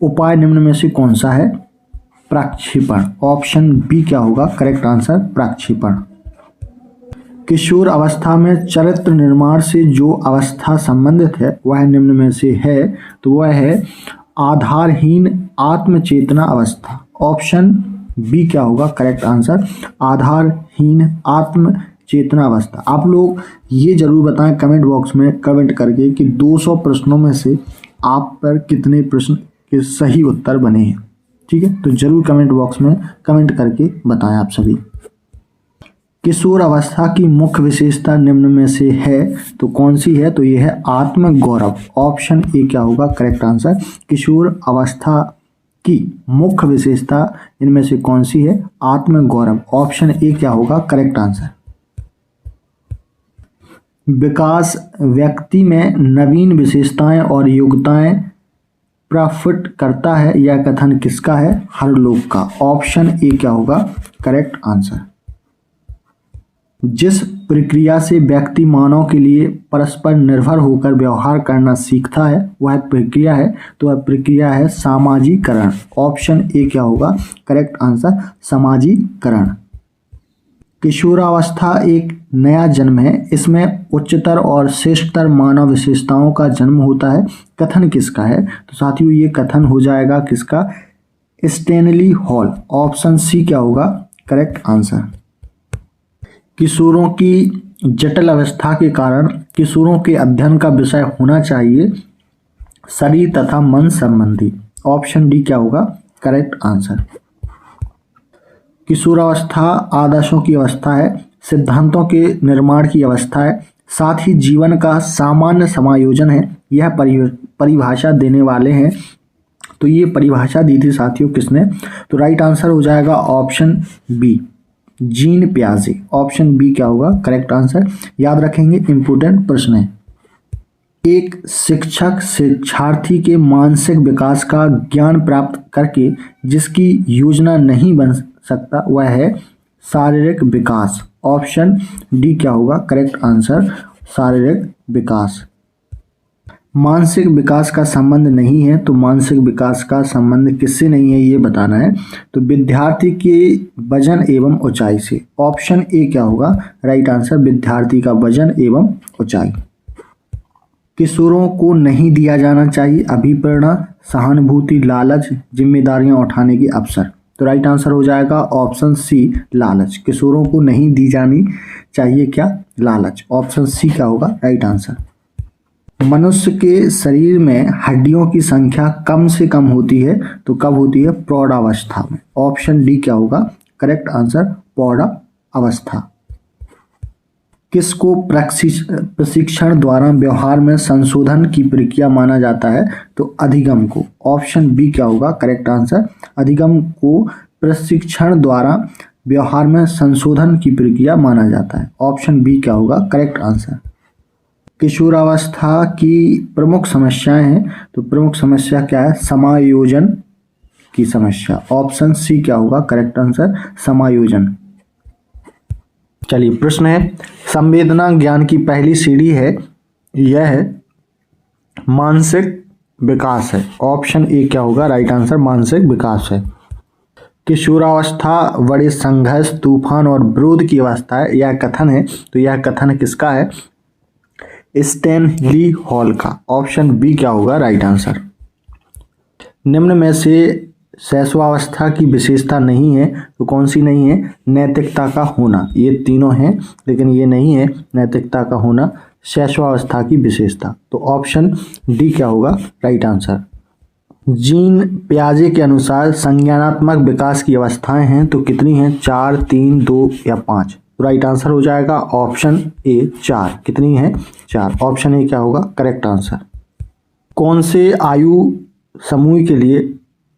उपाय निम्न में से कौन सा है? प्रक्षेपण। ऑप्शन बी क्या होगा करेक्ट आंसर, प्रक्षेपण। किशोर अवस्था में चरित्र निर्माण से जो अवस्था संबंधित है वह निम्न में से है, तो वह है आधारहीन आत्मचेतना अवस्था। ऑप्शन बी क्या होगा करेक्ट आंसर, आधारहीन आत्मचेतना अवस्था। आप लोग ये जरूर बताएं कमेंट बॉक्स में कमेंट करके कि 200 प्रश्नों में से आप पर कितने प्रश्न के सही उत्तर बने हैं। ठीक है, तो जरूर कमेंट बॉक्स में कमेंट करके बताएं आप सभी। किशोर अवस्था की मुख्य विशेषता निम्न में से है, तो कौन सी है, तो यह है आत्मगौरव। ऑप्शन ए क्या होगा करेक्ट आंसर, किशोर अवस्था की मुख्य विशेषता इनमें से कौन सी है, आत्मगौरव। ऑप्शन ए क्या होगा करेक्ट आंसर। विकास व्यक्ति में नवीन विशेषताएं और योग्यताएं प्रकट करता है, यह कथन किसका है, हरलोक का। ऑप्शन ए क्या होगा करेक्ट आंसर। जिस प्रक्रिया से व्यक्ति मानव के लिए परस्पर निर्भर होकर व्यवहार करना सीखता है वह प्रक्रिया है, तो वह प्रक्रिया है सामाजिकरण। ऑप्शन ए क्या होगा करेक्ट आंसर, सामाजिकरण। किशोरावस्था एक नया जन्म है, इसमें उच्चतर और श्रेष्ठतर मानव विशेषताओं का जन्म होता है, कथन किसका है, तो साथियों ये कथन हो जाएगा किसका, स्टैनली हॉल। ऑप्शन सी क्या होगा करेक्ट आंसर। किशोरों की जटिल अवस्था के कारण किशोरों के अध्ययन का विषय होना चाहिए शरीर तथा मन संबंधी। ऑप्शन डी क्या होगा करेक्ट आंसर। किशोरावस्था आदर्शों की अवस्था है, सिद्धांतों के निर्माण की अवस्था है, साथ ही जीवन का सामान्य समायोजन है। यह परिभाषा देने वाले हैं, तो ये परिभाषा दी थी साथियों किसने, तो राइट आंसर हो जाएगा ऑप्शन बी, जीन पियाजे। ऑप्शन बी क्या होगा करेक्ट आंसर। याद रखेंगे इंपोर्टेंट प्रश्न है। एक शिक्षक शिक्षार्थी के मानसिक विकास का ज्ञान प्राप्त करके जिसकी योजना नहीं बन सकता वह है शारीरिक विकास। ऑप्शन डी क्या होगा करेक्ट आंसर, शारीरिक विकास। मानसिक विकास का संबंध नहीं है, तो मानसिक विकास का संबंध किससे नहीं है ये बताना है, तो विद्यार्थी के वजन एवं ऊंचाई से। ऑप्शन ए क्या होगा राइट आंसर, विद्यार्थी का वजन एवं ऊंचाई। किशोरों को नहीं दिया जाना चाहिए अभिप्रेरणा, सहानुभूति, लालच, जिम्मेदारियां उठाने के अवसर, तो राइट आंसर हो जाएगा ऑप्शन सी लालच। किशोरों को नहीं दी जानी चाहिए क्या, लालच। ऑप्शन सी क्या होगा राइट आंसर। मनुष्य के शरीर में हड्डियों की संख्या कम से कम होती है, तो कब होती है, प्रौढ़ावस्था में। ऑप्शन डी क्या होगा करेक्ट आंसर, प्रौढ़ावस्था। किसको प्रशिक्षण द्वारा व्यवहार में संशोधन की प्रक्रिया माना जाता है, तो अधिगम को। ऑप्शन बी क्या होगा करेक्ट आंसर, अधिगम को प्रशिक्षण द्वारा व्यवहार में संशोधन की प्रक्रिया माना जाता है। ऑप्शन बी क्या होगा करेक्ट आंसर। किशोरावस्था की प्रमुख समस्याएं हैं, तो प्रमुख समस्या क्या है, समायोजन की समस्या। ऑप्शन सी क्या होगा करेक्ट आंसर, समायोजन। चलिए प्रश्न है, संवेदना ज्ञान की पहली सीढ़ी है, यह है मानसिक विकास है। ऑप्शन ए क्या होगा राइट आंसर, मानसिक विकास है। किशोरावस्था बड़े संघर्ष, तूफान और विरोध की अवस्था है, यह कथन है, तो यह कथन किसका है, स्टैनली हॉल का। ऑप्शन बी क्या होगा राइट आंसर। निम्न में से शैशवावस्था की विशेषता नहीं है, तो कौन सी नहीं है, नैतिकता का होना। ये तीनों हैं लेकिन ये नहीं है नैतिकता का होना शैशवावस्था की विशेषता, तो ऑप्शन डी क्या होगा राइट आंसर। जीन पियाजे के अनुसार संज्ञानात्मक विकास की अवस्थाएं हैं, तो कितनी हैं, 4, 3, 2 या 5, तो राइट आंसर हो जाएगा ऑप्शन ए 4। कितनी है 4। ऑप्शन ए क्या होगा करेक्ट आंसर। कौन से आयु समूह के लिए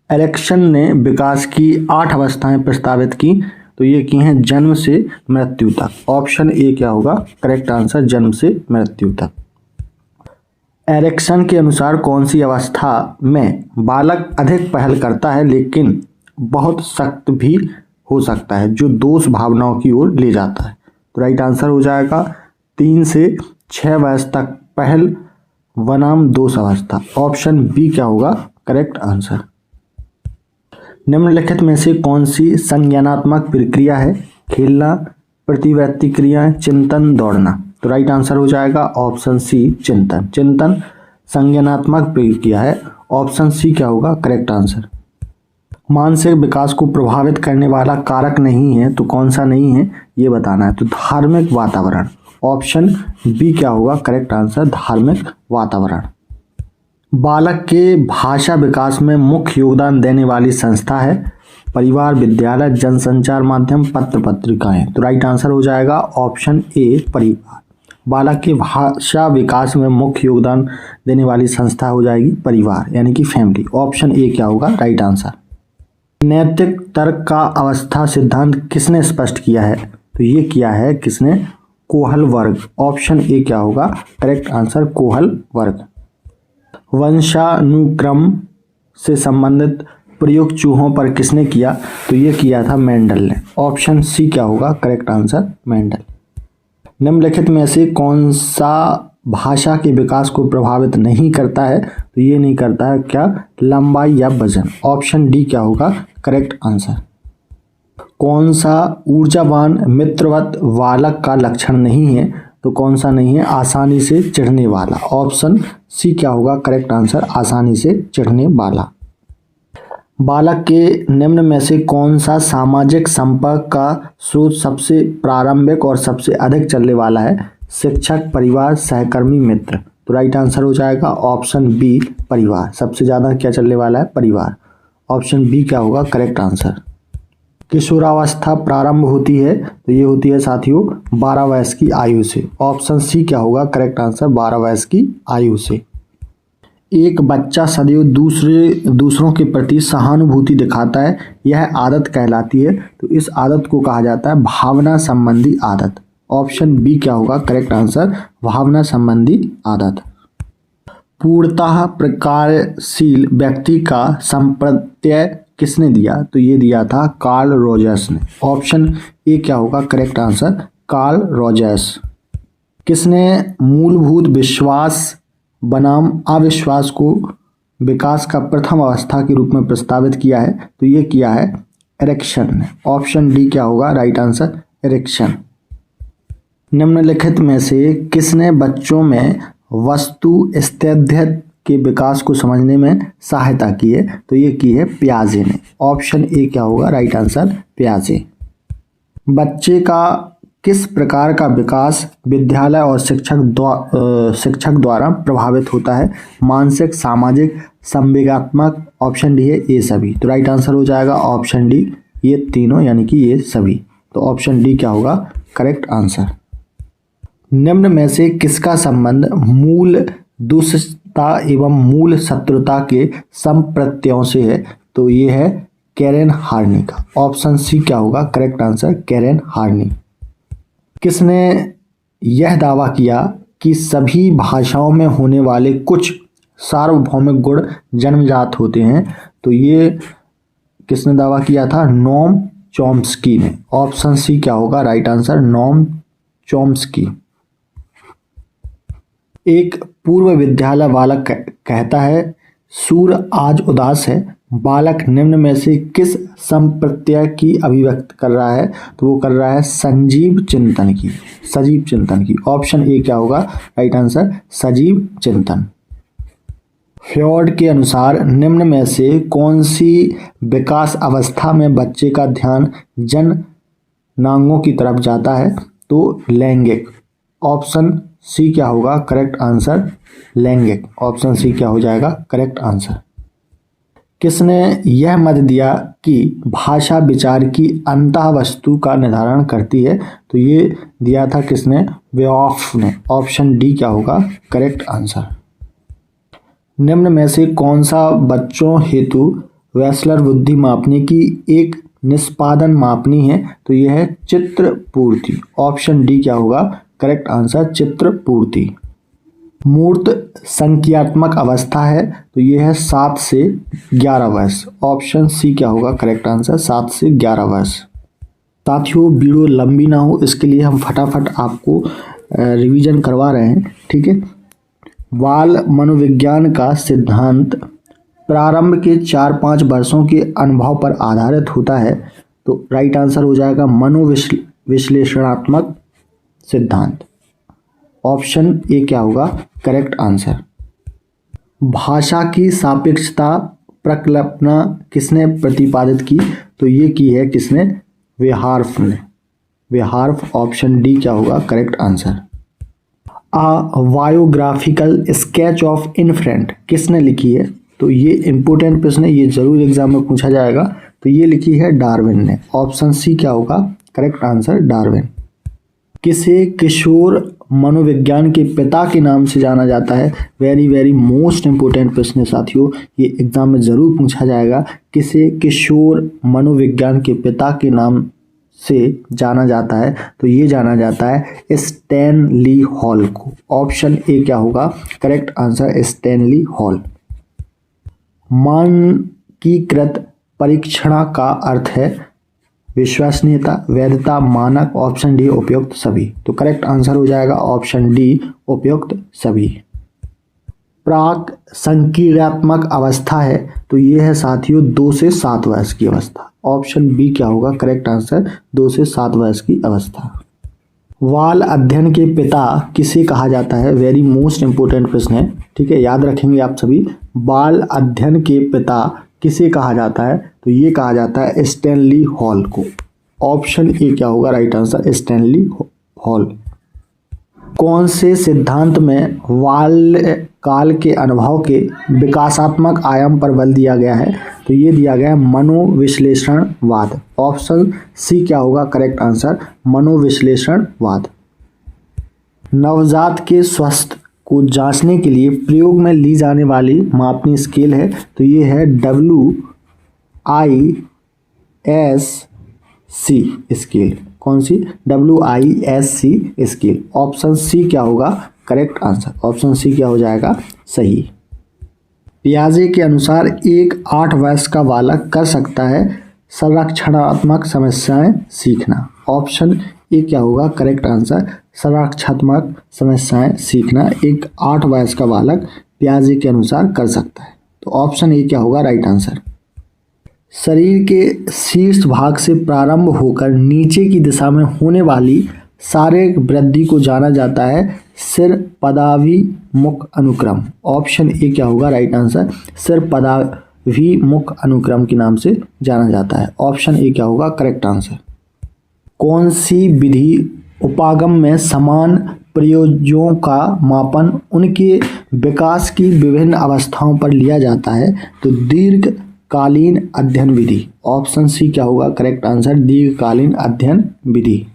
एरिक्सन ने विकास की 8 अवस्थाएं प्रस्तावित की, तो ये की हैं जन्म से मृत्यु तक। ऑप्शन ए क्या होगा करेक्ट आंसर, जन्म से मृत्यु तक। एरिक्सन के अनुसार कौन सी अवस्था में बालक अधिक पहल करता है लेकिन बहुत सख्त भी हो सकता है, जो दोष भावनाओं की ओर ले जाता है, तो राइट आंसर हो जाएगा 3 से 6 वर्ष तक पहल बनाम दोष अवस्था। ऑप्शन बी क्या होगा करेक्ट आंसर। निम्नलिखित में से कौन सी संज्ञानात्मक प्रक्रिया है? खेलना, प्रतिवृत्ति क्रियाएं, चिंतन, दौड़ना। तो राइट आंसर हो जाएगा ऑप्शन सी चिंतन। चिंतन संज्ञानात्मक प्रक्रिया है। ऑप्शन सी क्या होगा करेक्ट आंसर। मानसिक विकास को प्रभावित करने वाला कारक नहीं है तो कौन सा नहीं है ये बताना है। तो धार्मिक वातावरण। ऑप्शन बी क्या होगा करेक्ट आंसर धार्मिक वातावरण। बालक के भाषा विकास में मुख्य योगदान देने वाली संस्था है? परिवार, विद्यालय, जनसंचार माध्यम, पत्र पत्रिकाएं। तो राइट आंसर हो जाएगा ऑप्शन ए परिवार। बालक के भाषा विकास में मुख्य योगदान देने वाली संस्था हो जाएगी परिवार यानी कि फैमिली। ऑप्शन ए क्या होगा राइट आंसर। नैतिक तर्क का अवस्था सिद्धांत किसने स्पष्ट किया है? तो ये किया है किसने? कोहल वर्ग। ऑप्शन ए क्या होगा करेक्ट आंसर कोहल वर्ग। वंशानुक्रम से संबंधित प्रयोग चूहों पर किसने किया? तो ये किया था मेंडल ने। ऑप्शन सी क्या होगा करेक्ट आंसर मेंडल। निम्नलिखित में से कौन सा भाषा के विकास को प्रभावित नहीं करता है? तो ये नहीं करता है क्या? लंबाई या वजन। ऑप्शन डी क्या होगा करेक्ट आंसर। कौन सा ऊर्जावान मित्रवत बालक का लक्षण नहीं है? तो कौन सा नहीं है? आसानी से चिढ़ने वाला। ऑप्शन सी क्या होगा करेक्ट आंसर आसानी से चिढ़ने वाला। बालक के निम्न में से कौन सा सामाजिक संपर्क का स्रोत सबसे प्रारंभिक और सबसे अधिक चलने वाला है? शिक्षक, परिवार, सहकर्मी, मित्र। तो राइट आंसर हो जाएगा ऑप्शन बी परिवार। सबसे ज़्यादा क्या चलने वाला है? परिवार। ऑप्शन बी क्या होगा करेक्ट आंसर। किशोरावस्था प्रारंभ होती है तो ये होती है साथियों 12 वर्ष की आयु से। ऑप्शन सी क्या होगा करेक्ट आंसर 12 वर्ष की आयु से। एक बच्चा सदैव दूसरों के प्रति सहानुभूति दिखाता है, यह आदत कहलाती है। तो इस आदत को कहा जाता है भावना संबंधी आदत। ऑप्शन बी क्या होगा करेक्ट आंसर भावना संबंधी आदत। पूर्णतः प्रकारशील व्यक्ति का संप्रत्यय किसने दिया? तो ये दिया था कार्ल रोजर्स ने। ऑप्शन ए क्या होगा करेक्ट आंसर कार्ल रोजर्स। किसने मूलभूत विश्वास बनाम अविश्वास को विकास का प्रथम अवस्था के रूप में प्रस्तावित किया है? तो ये किया है एरिक्सन ने। ऑप्शन डी क्या होगा राइट आंसर एरिक्सन। निम्नलिखित में से किसने बच्चों में वस्तु स्थैर्य के विकास को समझने में सहायता की है? तो ये की है पियाजे ने। ऑप्शन ए क्या होगा राइट आंसर पियाजे। बच्चे का किस प्रकार का विकास विद्यालय और शिक्षक द्वारा प्रभावित होता है? मानसिक, सामाजिक, संवेगात्मक। ऑप्शन डी है ये सभी। तो राइट आंसर हो जाएगा ऑप्शन डी ये तीनों यानी कि ये सभी। तो ऑप्शन डी क्या होगा करेक्ट आंसर। निम्न में से किसका संबंध मूल दुष्टता एवं मूल शत्रुता के संप्रत्ययों से है? तो ये है कैरेन हार्नी का। ऑप्शन सी क्या होगा करेक्ट आंसर कैरेन हार्नी। किसने यह दावा किया कि सभी भाषाओं में होने वाले कुछ सार्वभौमिक गुण जन्मजात होते हैं? तो ये किसने दावा किया था? नोम चॉम्स्की ने। ऑप्शन सी क्या होगा राइट आंसर नोम चॉम्स्की। एक पूर्व विद्यालय बालक कहता है सूर्य आज उदास है। बालक निम्न में से किस संप्रत्यय की अभिव्यक्त कर रहा है? तो वो कर रहा है सजीव चिंतन की। सजीव चिंतन की। ऑप्शन ए क्या होगा राइट आंसर सजीव चिंतन। फ्रॉड के अनुसार निम्न में से कौन सी विकास अवस्था में बच्चे का ध्यान जननांगों की तरफ जाता है? तो लैंगिक। ऑप्शन सी क्या होगा करेक्ट आंसर लैंगिक। ऑप्शन सी क्या हो जाएगा करेक्ट आंसर। किसने यह मत दिया कि भाषा विचार की अंतः वस्तु का निर्धारण करती है? तो ये दिया था किसने? वेऑफ ने। ऑप्शन डी क्या होगा करेक्ट आंसर। निम्न में से कौन सा बच्चों हेतु वेस्लर बुद्धि मापने की एक निष्पादन मापनी है? तो यह है चित्र पूर्ति। ऑप्शन डी क्या होगा करेक्ट आंसर चित्र पूर्ति। मूर्त संख्यात्मक अवस्था है तो यह है 7 से 11 वर्ष। ऑप्शन सी क्या होगा करेक्ट आंसर 7 से 11 वर्ष। साथियों वीडियो लंबी ना हो इसके लिए हम फटाफट आपको रिवीजन करवा रहे हैं, ठीक है। बाल मनोविज्ञान का सिद्धांत प्रारंभ के 4-5 वर्षों के अनुभव पर आधारित होता है। तो राइट आंसर हो जाएगा मनोविश्लेषणात्मक सिद्धांत। ऑप्शन ए क्या होगा करेक्ट आंसर। भाषा की सापेक्षता प्रकल्पना किसने प्रतिपादित की? तो ये की है किसने? वेहार्फ ने। वेहार्फ ऑप्शन डी क्या होगा correct answer. Biographical sketch of infant किसने लिखी है? तो ये इंपॉर्टेंट प्रश्न है, ये जरूर एग्जाम में पूछा जाएगा। तो ये लिखी है डार्विन ने। ऑप्शन सी क्या होगा करेक्ट आंसर डार्विन। किसे किशोर मनोविज्ञान के पिता के नाम से जाना जाता है? वेरी वेरी मोस्ट इंपोर्टेंट प्रश्न है साथियों, ये एग्जाम में ज़रूर पूछा जाएगा। किसे किशोर मनोविज्ञान के पिता के नाम से जाना जाता है? तो ये जाना जाता है स्टैनली हॉल को। ऑप्शन ए क्या होगा करेक्ट आंसर स्टैनली हॉल। मानकीकृत परीक्षण का अर्थ है विश्वसनीयता, वैधता, मानक। ऑप्शन डी उपयुक्त सभी। तो करेक्ट आंसर हो जाएगा ऑप्शन डी उपयुक्त सभी। प्राक संक्रियात्मक अवस्था है तो ये है साथियों 2 से 7 वर्ष की अवस्था। ऑप्शन बी क्या होगा करेक्ट आंसर 2 से 7 वर्ष की अवस्था। बाल अध्ययन के पिता किसे कहा जाता है? वेरी मोस्ट इंपोर्टेंट प्रश्न है, ठीक है, याद रखेंगे आप सभी। बाल अध्ययन के पिता किसे कहा जाता है? तो ये कहा जाता है स्टैनली हॉल को। ऑप्शन ए क्या होगा राइट आंसर स्टैनली हॉल। कौन से सिद्धांत में बाल्यकाल के अनुभव के विकासात्मक आयाम पर बल दिया गया है? तो ये दिया गया है मनोविश्लेषणवाद। ऑप्शन सी क्या होगा करेक्ट आंसर मनोविश्लेषणवाद। नवजात के स्वास्थ्य को जांचने के लिए प्रयोग में ली जाने वाली मापनी स्केल है तो ये है WISC स्केल। कौन सी? WISC scale. ऑप्शन सी क्या होगा करेक्ट आंसर। ऑप्शन सी क्या हो जाएगा सही। पियाजे के अनुसार एक 8 वर्ष का बालक कर सकता है संरक्षणात्मक समस्याएं सीखना। ऑप्शन ए क्या होगा करेक्ट आंसर संरक्षणात्मक समस्याएं सीखना एक 8 वर्ष का बालक पियाजे के अनुसार कर सकता है। तो ऑप्शन ए क्या होगा राइट आंसर। शरीर के शीर्ष भाग से प्रारंभ होकर नीचे की दिशा में होने वाली शारीरिक वृद्धि को जाना जाता है सिर पदाभिमुख अनुक्रम। ऑप्शन ए क्या होगा राइट आंसर सिर पदाभिमुख अनुक्रम के नाम से जाना जाता है। ऑप्शन ए क्या होगा करेक्ट आंसर। कौन सी विधि उपागम में समान प्रयोजों का मापन उनके विकास की विभिन्न अवस्थाओं पर लिया जाता है? तो दीर्घकालीन अध्ययन विधि। ऑप्शन सी क्या होगा करेक्ट आंसर दीर्घकालीन अध्ययन विधि।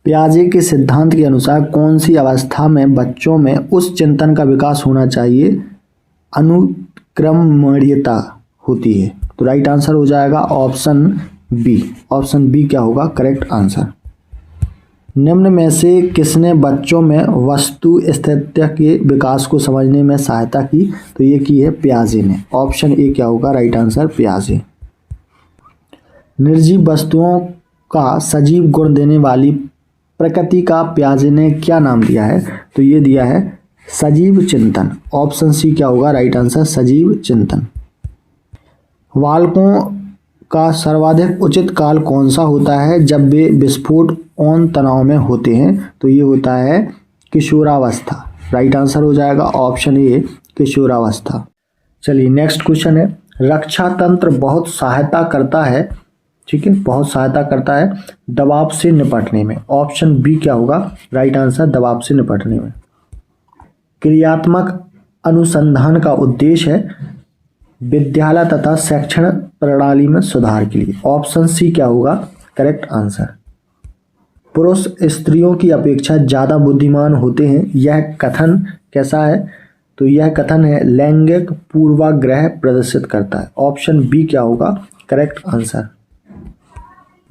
पियाजे के सिद्धांत के अनुसार कौन सी अवस्था में बच्चों में उस चिंतन का विकास होना चाहिए अनुक्रमणीयता होती है? तो राइट आंसर हो जाएगा ऑप्शन बी। ऑप्शन बी क्या होगा करेक्ट आंसर। निम्न में से किसने बच्चों में वस्तु स्थिति के विकास को समझने में सहायता की? तो ये की है पियाजे ने। ऑप्शन ए क्या होगा राइट आंसर पियाजे। निर्जीव वस्तुओं का सजीव गुण देने वाली प्रकृति का पियाजे ने क्या नाम दिया है? तो ये दिया है सजीव चिंतन। ऑप्शन सी क्या होगा राइट आंसर सजीव चिंतन। बालकों का सर्वाधिक उचित काल कौन सा होता है जब वे विस्फोट और तनाव में होते हैं? तो ये होता है किशोरावस्था। राइट आंसर हो जाएगा ऑप्शन ए किशोरावस्था। चलिए नेक्स्ट क्वेश्चन है रक्षा तंत्र बहुत सहायता करता है, ठीक है, बहुत सहायता करता है दबाव से निपटने में। ऑप्शन बी क्या होगा राइट आंसर दबाव से निपटने में। क्रियात्मक अनुसंधान का उद्देश्य है विद्यालय तथा शिक्षण प्रणाली में सुधार के लिए। ऑप्शन सी क्या होगा करेक्ट आंसर। पुरुष स्त्रियों की अपेक्षा ज़्यादा बुद्धिमान होते हैं, यह कथन कैसा है? तो यह कथन है लैंगिक पूर्वाग्रह प्रदर्शित करता है। ऑप्शन बी क्या होगा करेक्ट आंसर।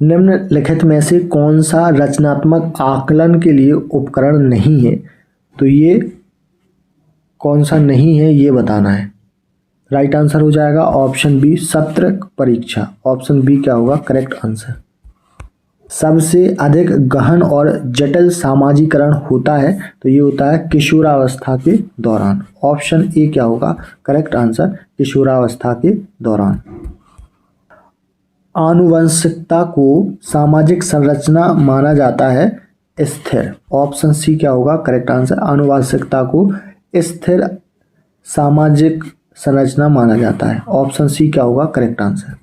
निम्नलिखित में से कौन सा रचनात्मक आकलन के लिए उपकरण नहीं है? तो ये कौन सा नहीं है ये बताना है। राइट आंसर हो जाएगा ऑप्शन बी सत्र परीक्षा। ऑप्शन बी क्या होगा करेक्ट आंसर। सबसे अधिक गहन और जटिल सामाजिकरण होता है, तो ये होता है किशोरावस्था के दौरान। ऑप्शन ए क्या होगा करेक्ट आंसर, किशोरावस्था के दौरान। आनुवंशिकता को सामाजिक संरचना माना जाता है स्थिर। ऑप्शन सी क्या होगा करेक्ट आंसर, आनुवंशिकता को स्थिर सामाजिक संरचना माना जाता है। ऑप्शन सी क्या होगा करेक्ट आंसर।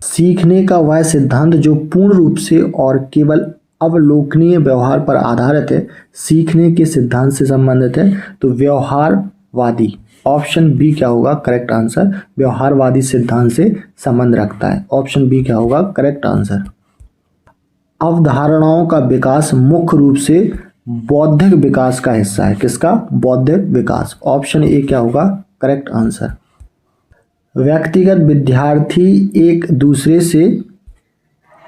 सीखने का वह सिद्धांत जो पूर्ण रूप से और केवल अवलोकनीय व्यवहार पर आधारित है, सीखने के सिद्धांत से संबंधित है, तो व्यवहारवादी। ऑप्शन बी क्या होगा करेक्ट आंसर, व्यवहारवादी सिद्धांत से संबंध रखता है। ऑप्शन बी क्या होगा करेक्ट आंसर। अवधारणाओं का विकास मुख्य रूप से बौद्धिक विकास का हिस्सा है। किसका? बौद्धिक विकास। ऑप्शन ए क्या होगा करेक्ट आंसर। व्यक्तिगत विद्यार्थी एक दूसरे से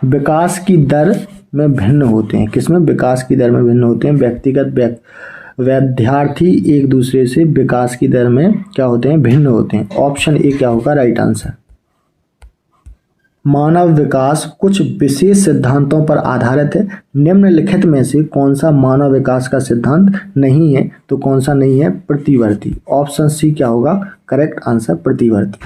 विकास की दर में भिन्न होते हैं। किसमें? विकास की दर में भिन्न होते हैं। व्यक्तिगत विद्यार्थी एक दूसरे से विकास की दर में क्या होते हैं? भिन्न होते हैं। ऑप्शन ए क्या होगा राइट आंसर। मानव विकास कुछ विशेष सिद्धांतों पर आधारित है। निम्नलिखित में से कौन सा मानव विकास का सिद्धांत नहीं है? तो कौन सा नहीं है? प्रतिवर्ती। ऑप्शन सी क्या होगा करेक्ट आंसर, प्रतिवर्ती।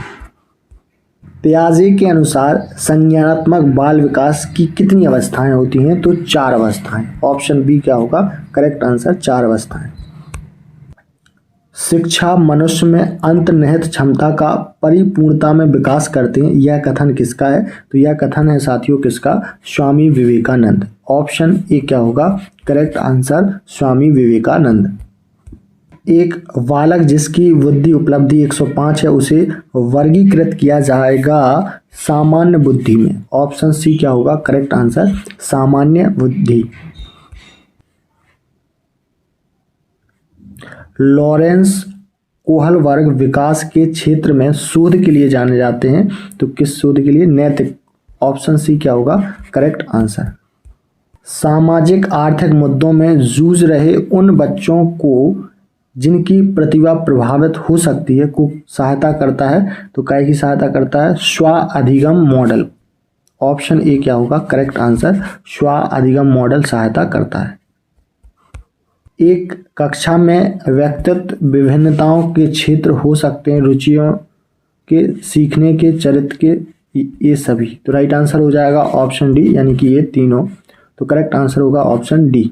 पियाजे के अनुसार संज्ञानात्मक बाल विकास की कितनी अवस्थाएं होती हैं? तो 4 अवस्थाएं। ऑप्शन बी क्या होगा करेक्ट आंसर, 4 अवस्थाएं। शिक्षा मनुष्य में अंतर्निहित क्षमता का परिपूर्णता में विकास करते हैं, यह कथन किसका है? तो यह कथन है साथियों किसका? स्वामी विवेकानंद। ऑप्शन ए क्या होगा करेक्ट आंसर, स्वामी विवेकानंद। एक बालक जिसकी बुद्धि उपलब्धि 105 है उसे वर्गीकृत किया जाएगा सामान्य बुद्धि में। ऑप्शन सी क्या होगा करेक्ट आंसर, सामान्य बुद्धि। लॉरेंस कोहलबर्ग विकास के क्षेत्र में शोध के लिए जाने जाते हैं, तो किस शोध के लिए? नैतिक। ऑप्शन सी क्या होगा करेक्ट आंसर। सामाजिक आर्थिक मुद्दों में जूझ रहे उन बच्चों को जिनकी प्रतिभा प्रभावित हो सकती है को सहायता करता है, तो काय की सहायता करता है? स्व अधिगम मॉडल। ऑप्शन ए क्या होगा करेक्ट आंसर, स्व अधिगम मॉडल सहायता करता है। एक कक्षा में व्यक्तित्व विभिन्नताओं के क्षेत्र हो सकते हैं, रुचियों के, सीखने के, चरित्र के, ये सभी। तो राइट आंसर हो जाएगा ऑप्शन डी, यानी कि ये तीनों। तो करेक्ट आंसर होगा ऑप्शन डी।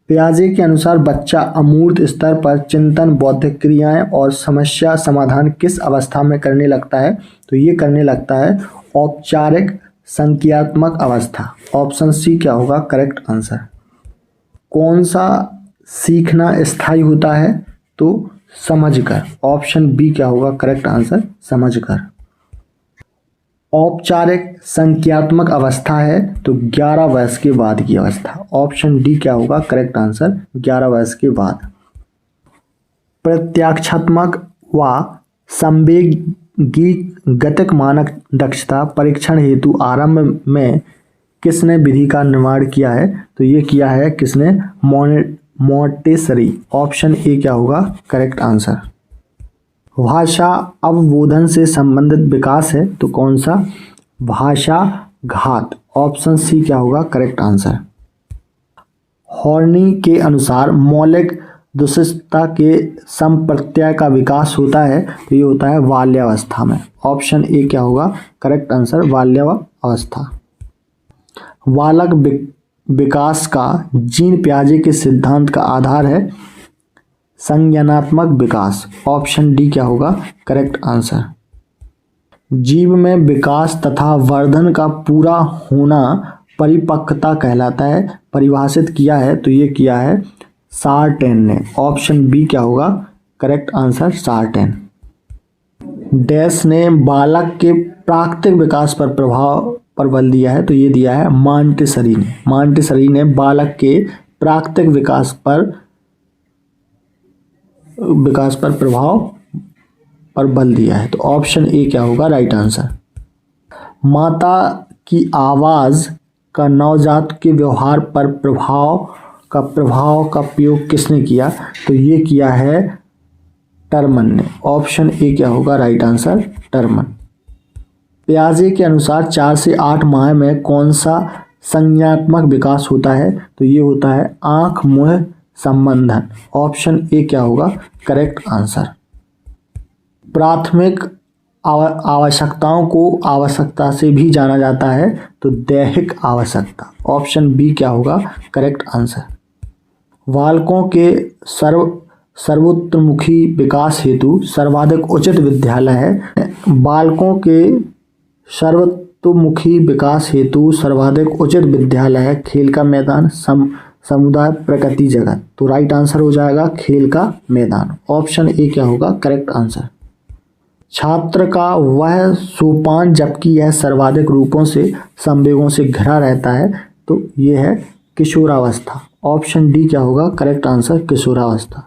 पियाजे के अनुसार बच्चा अमूर्त स्तर पर चिंतन, बौद्धिक क्रियाएं और समस्या समाधान किस अवस्था में करने लगता है? तो ये करने लगता है औपचारिक संज्ञानात्मक अवस्था। ऑप्शन सी क्या होगा करेक्ट आंसर। कौन सा सीखना स्थायी होता है? तो समझकर। ऑप्शन बी क्या होगा करेक्ट आंसर, समझकर। औपचारिक संज्ञानात्मक अवस्था है तो 11 वर्ष के बाद की अवस्था। ऑप्शन डी क्या होगा करेक्ट आंसर, 11 वर्ष के बाद। प्रत्याक्षात्मक व संवेगी गतिक मानक दक्षता परीक्षण हेतु आरंभ में किसने विधि का निर्माण किया है? तो ये किया है किसने? मोंटेसरी। ऑप्शन ए क्या होगा करेक्ट आंसर। भाषा अवबोधन से संबंधित विकास है तो कौन सा? भाषा घात। ऑप्शन सी क्या होगा करेक्ट आंसर। हॉर्नी के अनुसार मौलिक दुष्टता के संप्रत्यय का विकास होता है, तो ये होता है बाल्यावस्था में। ऑप्शन ए क्या होगा करेक्ट आंसर, बाल्यावस्था। बालक विकास का जीन पियाजे के सिद्धांत का आधार है संज्ञानात्मक विकास। ऑप्शन डी क्या होगा करेक्ट आंसर। जीव में विकास तथा वर्धन का पूरा होना परिपक्वता कहलाता है, परिभाषित किया है, तो ये किया है सार्टेन ने। ऑप्शन बी क्या होगा करेक्ट आंसर, सार्टेन। डैश ने बालक के प्राकृतिक विकास पर प्रभाव पर बल दिया है, तो ये दिया है मॉन्टेसरी ने। मॉन्टेसरी ने बालक के प्राकृतिक विकास पर प्रभाव पर बल दिया है, तो ऑप्शन ए क्या होगा राइट आंसर। माता की आवाज़ का नवजात के व्यवहार पर प्रभाव का प्रयोग किसने किया? तो ये किया है टर्मन ने। ऑप्शन ए क्या होगा राइट आंसर, टर्मन। पियाजे के अनुसार 4 से 8 माह में कौन सा संज्ञानात्मक विकास होता है? तो ये होता है आंख मुंह संबंधन। ऑप्शन ए क्या होगा करेक्ट आंसर। प्राथमिक आवश्यकताओं को आवश्यकता से भी जाना जाता है, तो दैहिक आवश्यकता। ऑप्शन बी क्या होगा करेक्ट आंसर। बालकों के सर्वोत्तमुखी विकास हेतु सर्वाधिक उचित विद्यालय है। बालकों के सर्वतोमुखी विकास हेतु सर्वाधिक उचित विद्यालय है खेल का मैदान, समुदाय, प्रकृति, जगत। तो राइट आंसर हो जाएगा खेल का मैदान। ऑप्शन ए क्या होगा करेक्ट आंसर। छात्र का वह सोपान जबकि यह सर्वाधिक रूपों से संवेगों से घिरा रहता है, तो यह है किशोरावस्था। ऑप्शन डी क्या होगा करेक्ट आंसर किशोरावस्था।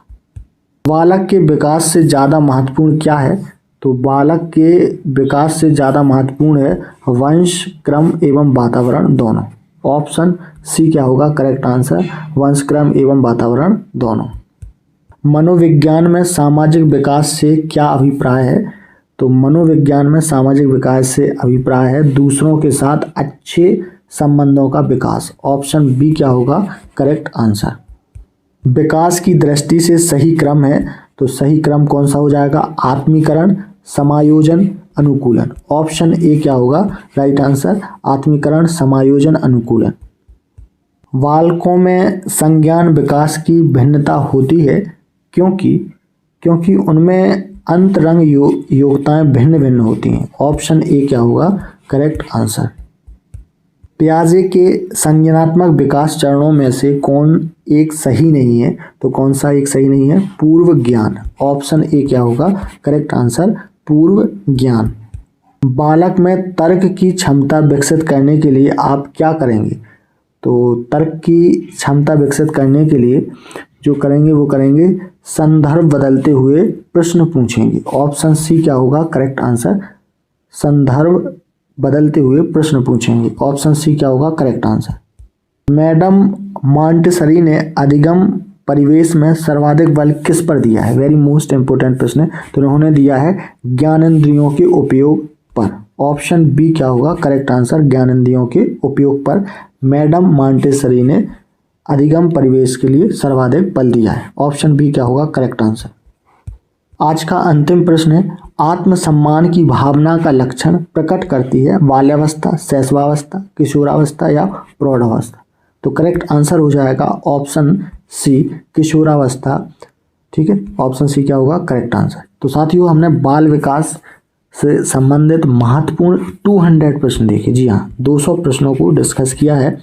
बालक के विकास से ज़्यादा महत्वपूर्ण क्या है? तो बालक के विकास से ज़्यादा महत्वपूर्ण है वंश, क्रम एवं वातावरण दोनों। ऑप्शन सी क्या होगा करेक्ट आंसर वंश, क्रम एवं वातावरण दोनों। मनोविज्ञान में सामाजिक विकास से क्या अभिप्राय है? तो मनोविज्ञान में सामाजिक विकास से अभिप्राय है दूसरों के साथ अच्छे संबंधों का विकास। ऑप्शन बी क्या होगा करेक्ट आंसर। विकास की दृष्टि से सही क्रम है, तो सही क्रम कौन सा हो जाएगा आत्मीकरण, समायोजन, अनुकूलन। ऑप्शन ए क्या होगा राइट आंसर आत्मीकरण, समायोजन, अनुकूलन। बालकों में संज्ञान विकास की भिन्नता होती है क्योंकि उनमें अंतरंग योग्यताएं भिन्न भिन्न होती हैं। ऑप्शन ए क्या होगा करेक्ट आंसर। पियाजे के संज्ञानात्मक विकास चरणों में से कौन एक सही नहीं है? तो कौन सा एक सही नहीं है पूर्व ज्ञान। ऑप्शन ए क्या होगा करेक्ट आंसर पूर्व ज्ञान। बालक में तर्क की क्षमता विकसित करने के लिए आप क्या करेंगे? तो तर्क की क्षमता विकसित करने के लिए जो करेंगे वो करेंगे संदर्भ बदलते हुए प्रश्न पूछेंगे। ऑप्शन सी क्या होगा करेक्ट आंसर संदर्भ बदलते हुए प्रश्न पूछेंगे। ऑप्शन सी क्या होगा करेक्ट आंसर। मैडम मॉन्टेसरी ने अधिगम परिवेश में सर्वाधिक बल किस पर दिया है? वेरी मोस्ट इंपोर्टेंट प्रश्न है। तो उन्होंने दिया है ज्ञानेंद्रियों के उपयोग पर। ऑप्शन बी क्या होगा करेक्ट आंसर ज्ञानेंद्रियों के उपयोग पर मैडम मॉन्टेसरी ने अधिगम परिवेश के लिए सर्वाधिक बल दिया है। ऑप्शन बी क्या होगा करेक्ट आंसर। आज का अंतिम प्रश्न है आत्मसम्मान की भावना का लक्षण प्रकट करती है बाल्यावस्था, शैशवावस्था, किशोरावस्था या प्रौढ़ावस्था। तो करेक्ट आंसर हो जाएगा ऑप्शन सी किशोरावस्था। ठीक है ऑप्शन सी क्या होगा करेक्ट आंसर। तो साथियों हमने बाल विकास से संबंधित महत्वपूर्ण 200 प्रश्न देखे। जी हाँ 200 प्रश्नों को डिस्कस किया है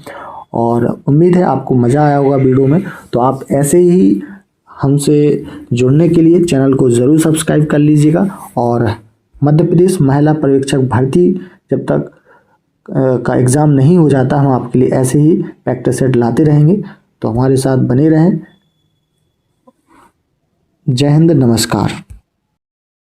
और उम्मीद है आपको मज़ा आया होगा वीडियो में। तो आप ऐसे ही हमसे जुड़ने के लिए चैनल को ज़रूर सब्सक्राइब कर लीजिएगा और मध्य प्रदेश महिला पर्यवेक्षक भर्ती जब तक का एग्ज़ाम नहीं हो जाता हम आपके लिए ऐसे ही प्रैक्टिस सेट लाते रहेंगे। तो हमारे साथ बने रहें। जय हिंद, नमस्कार।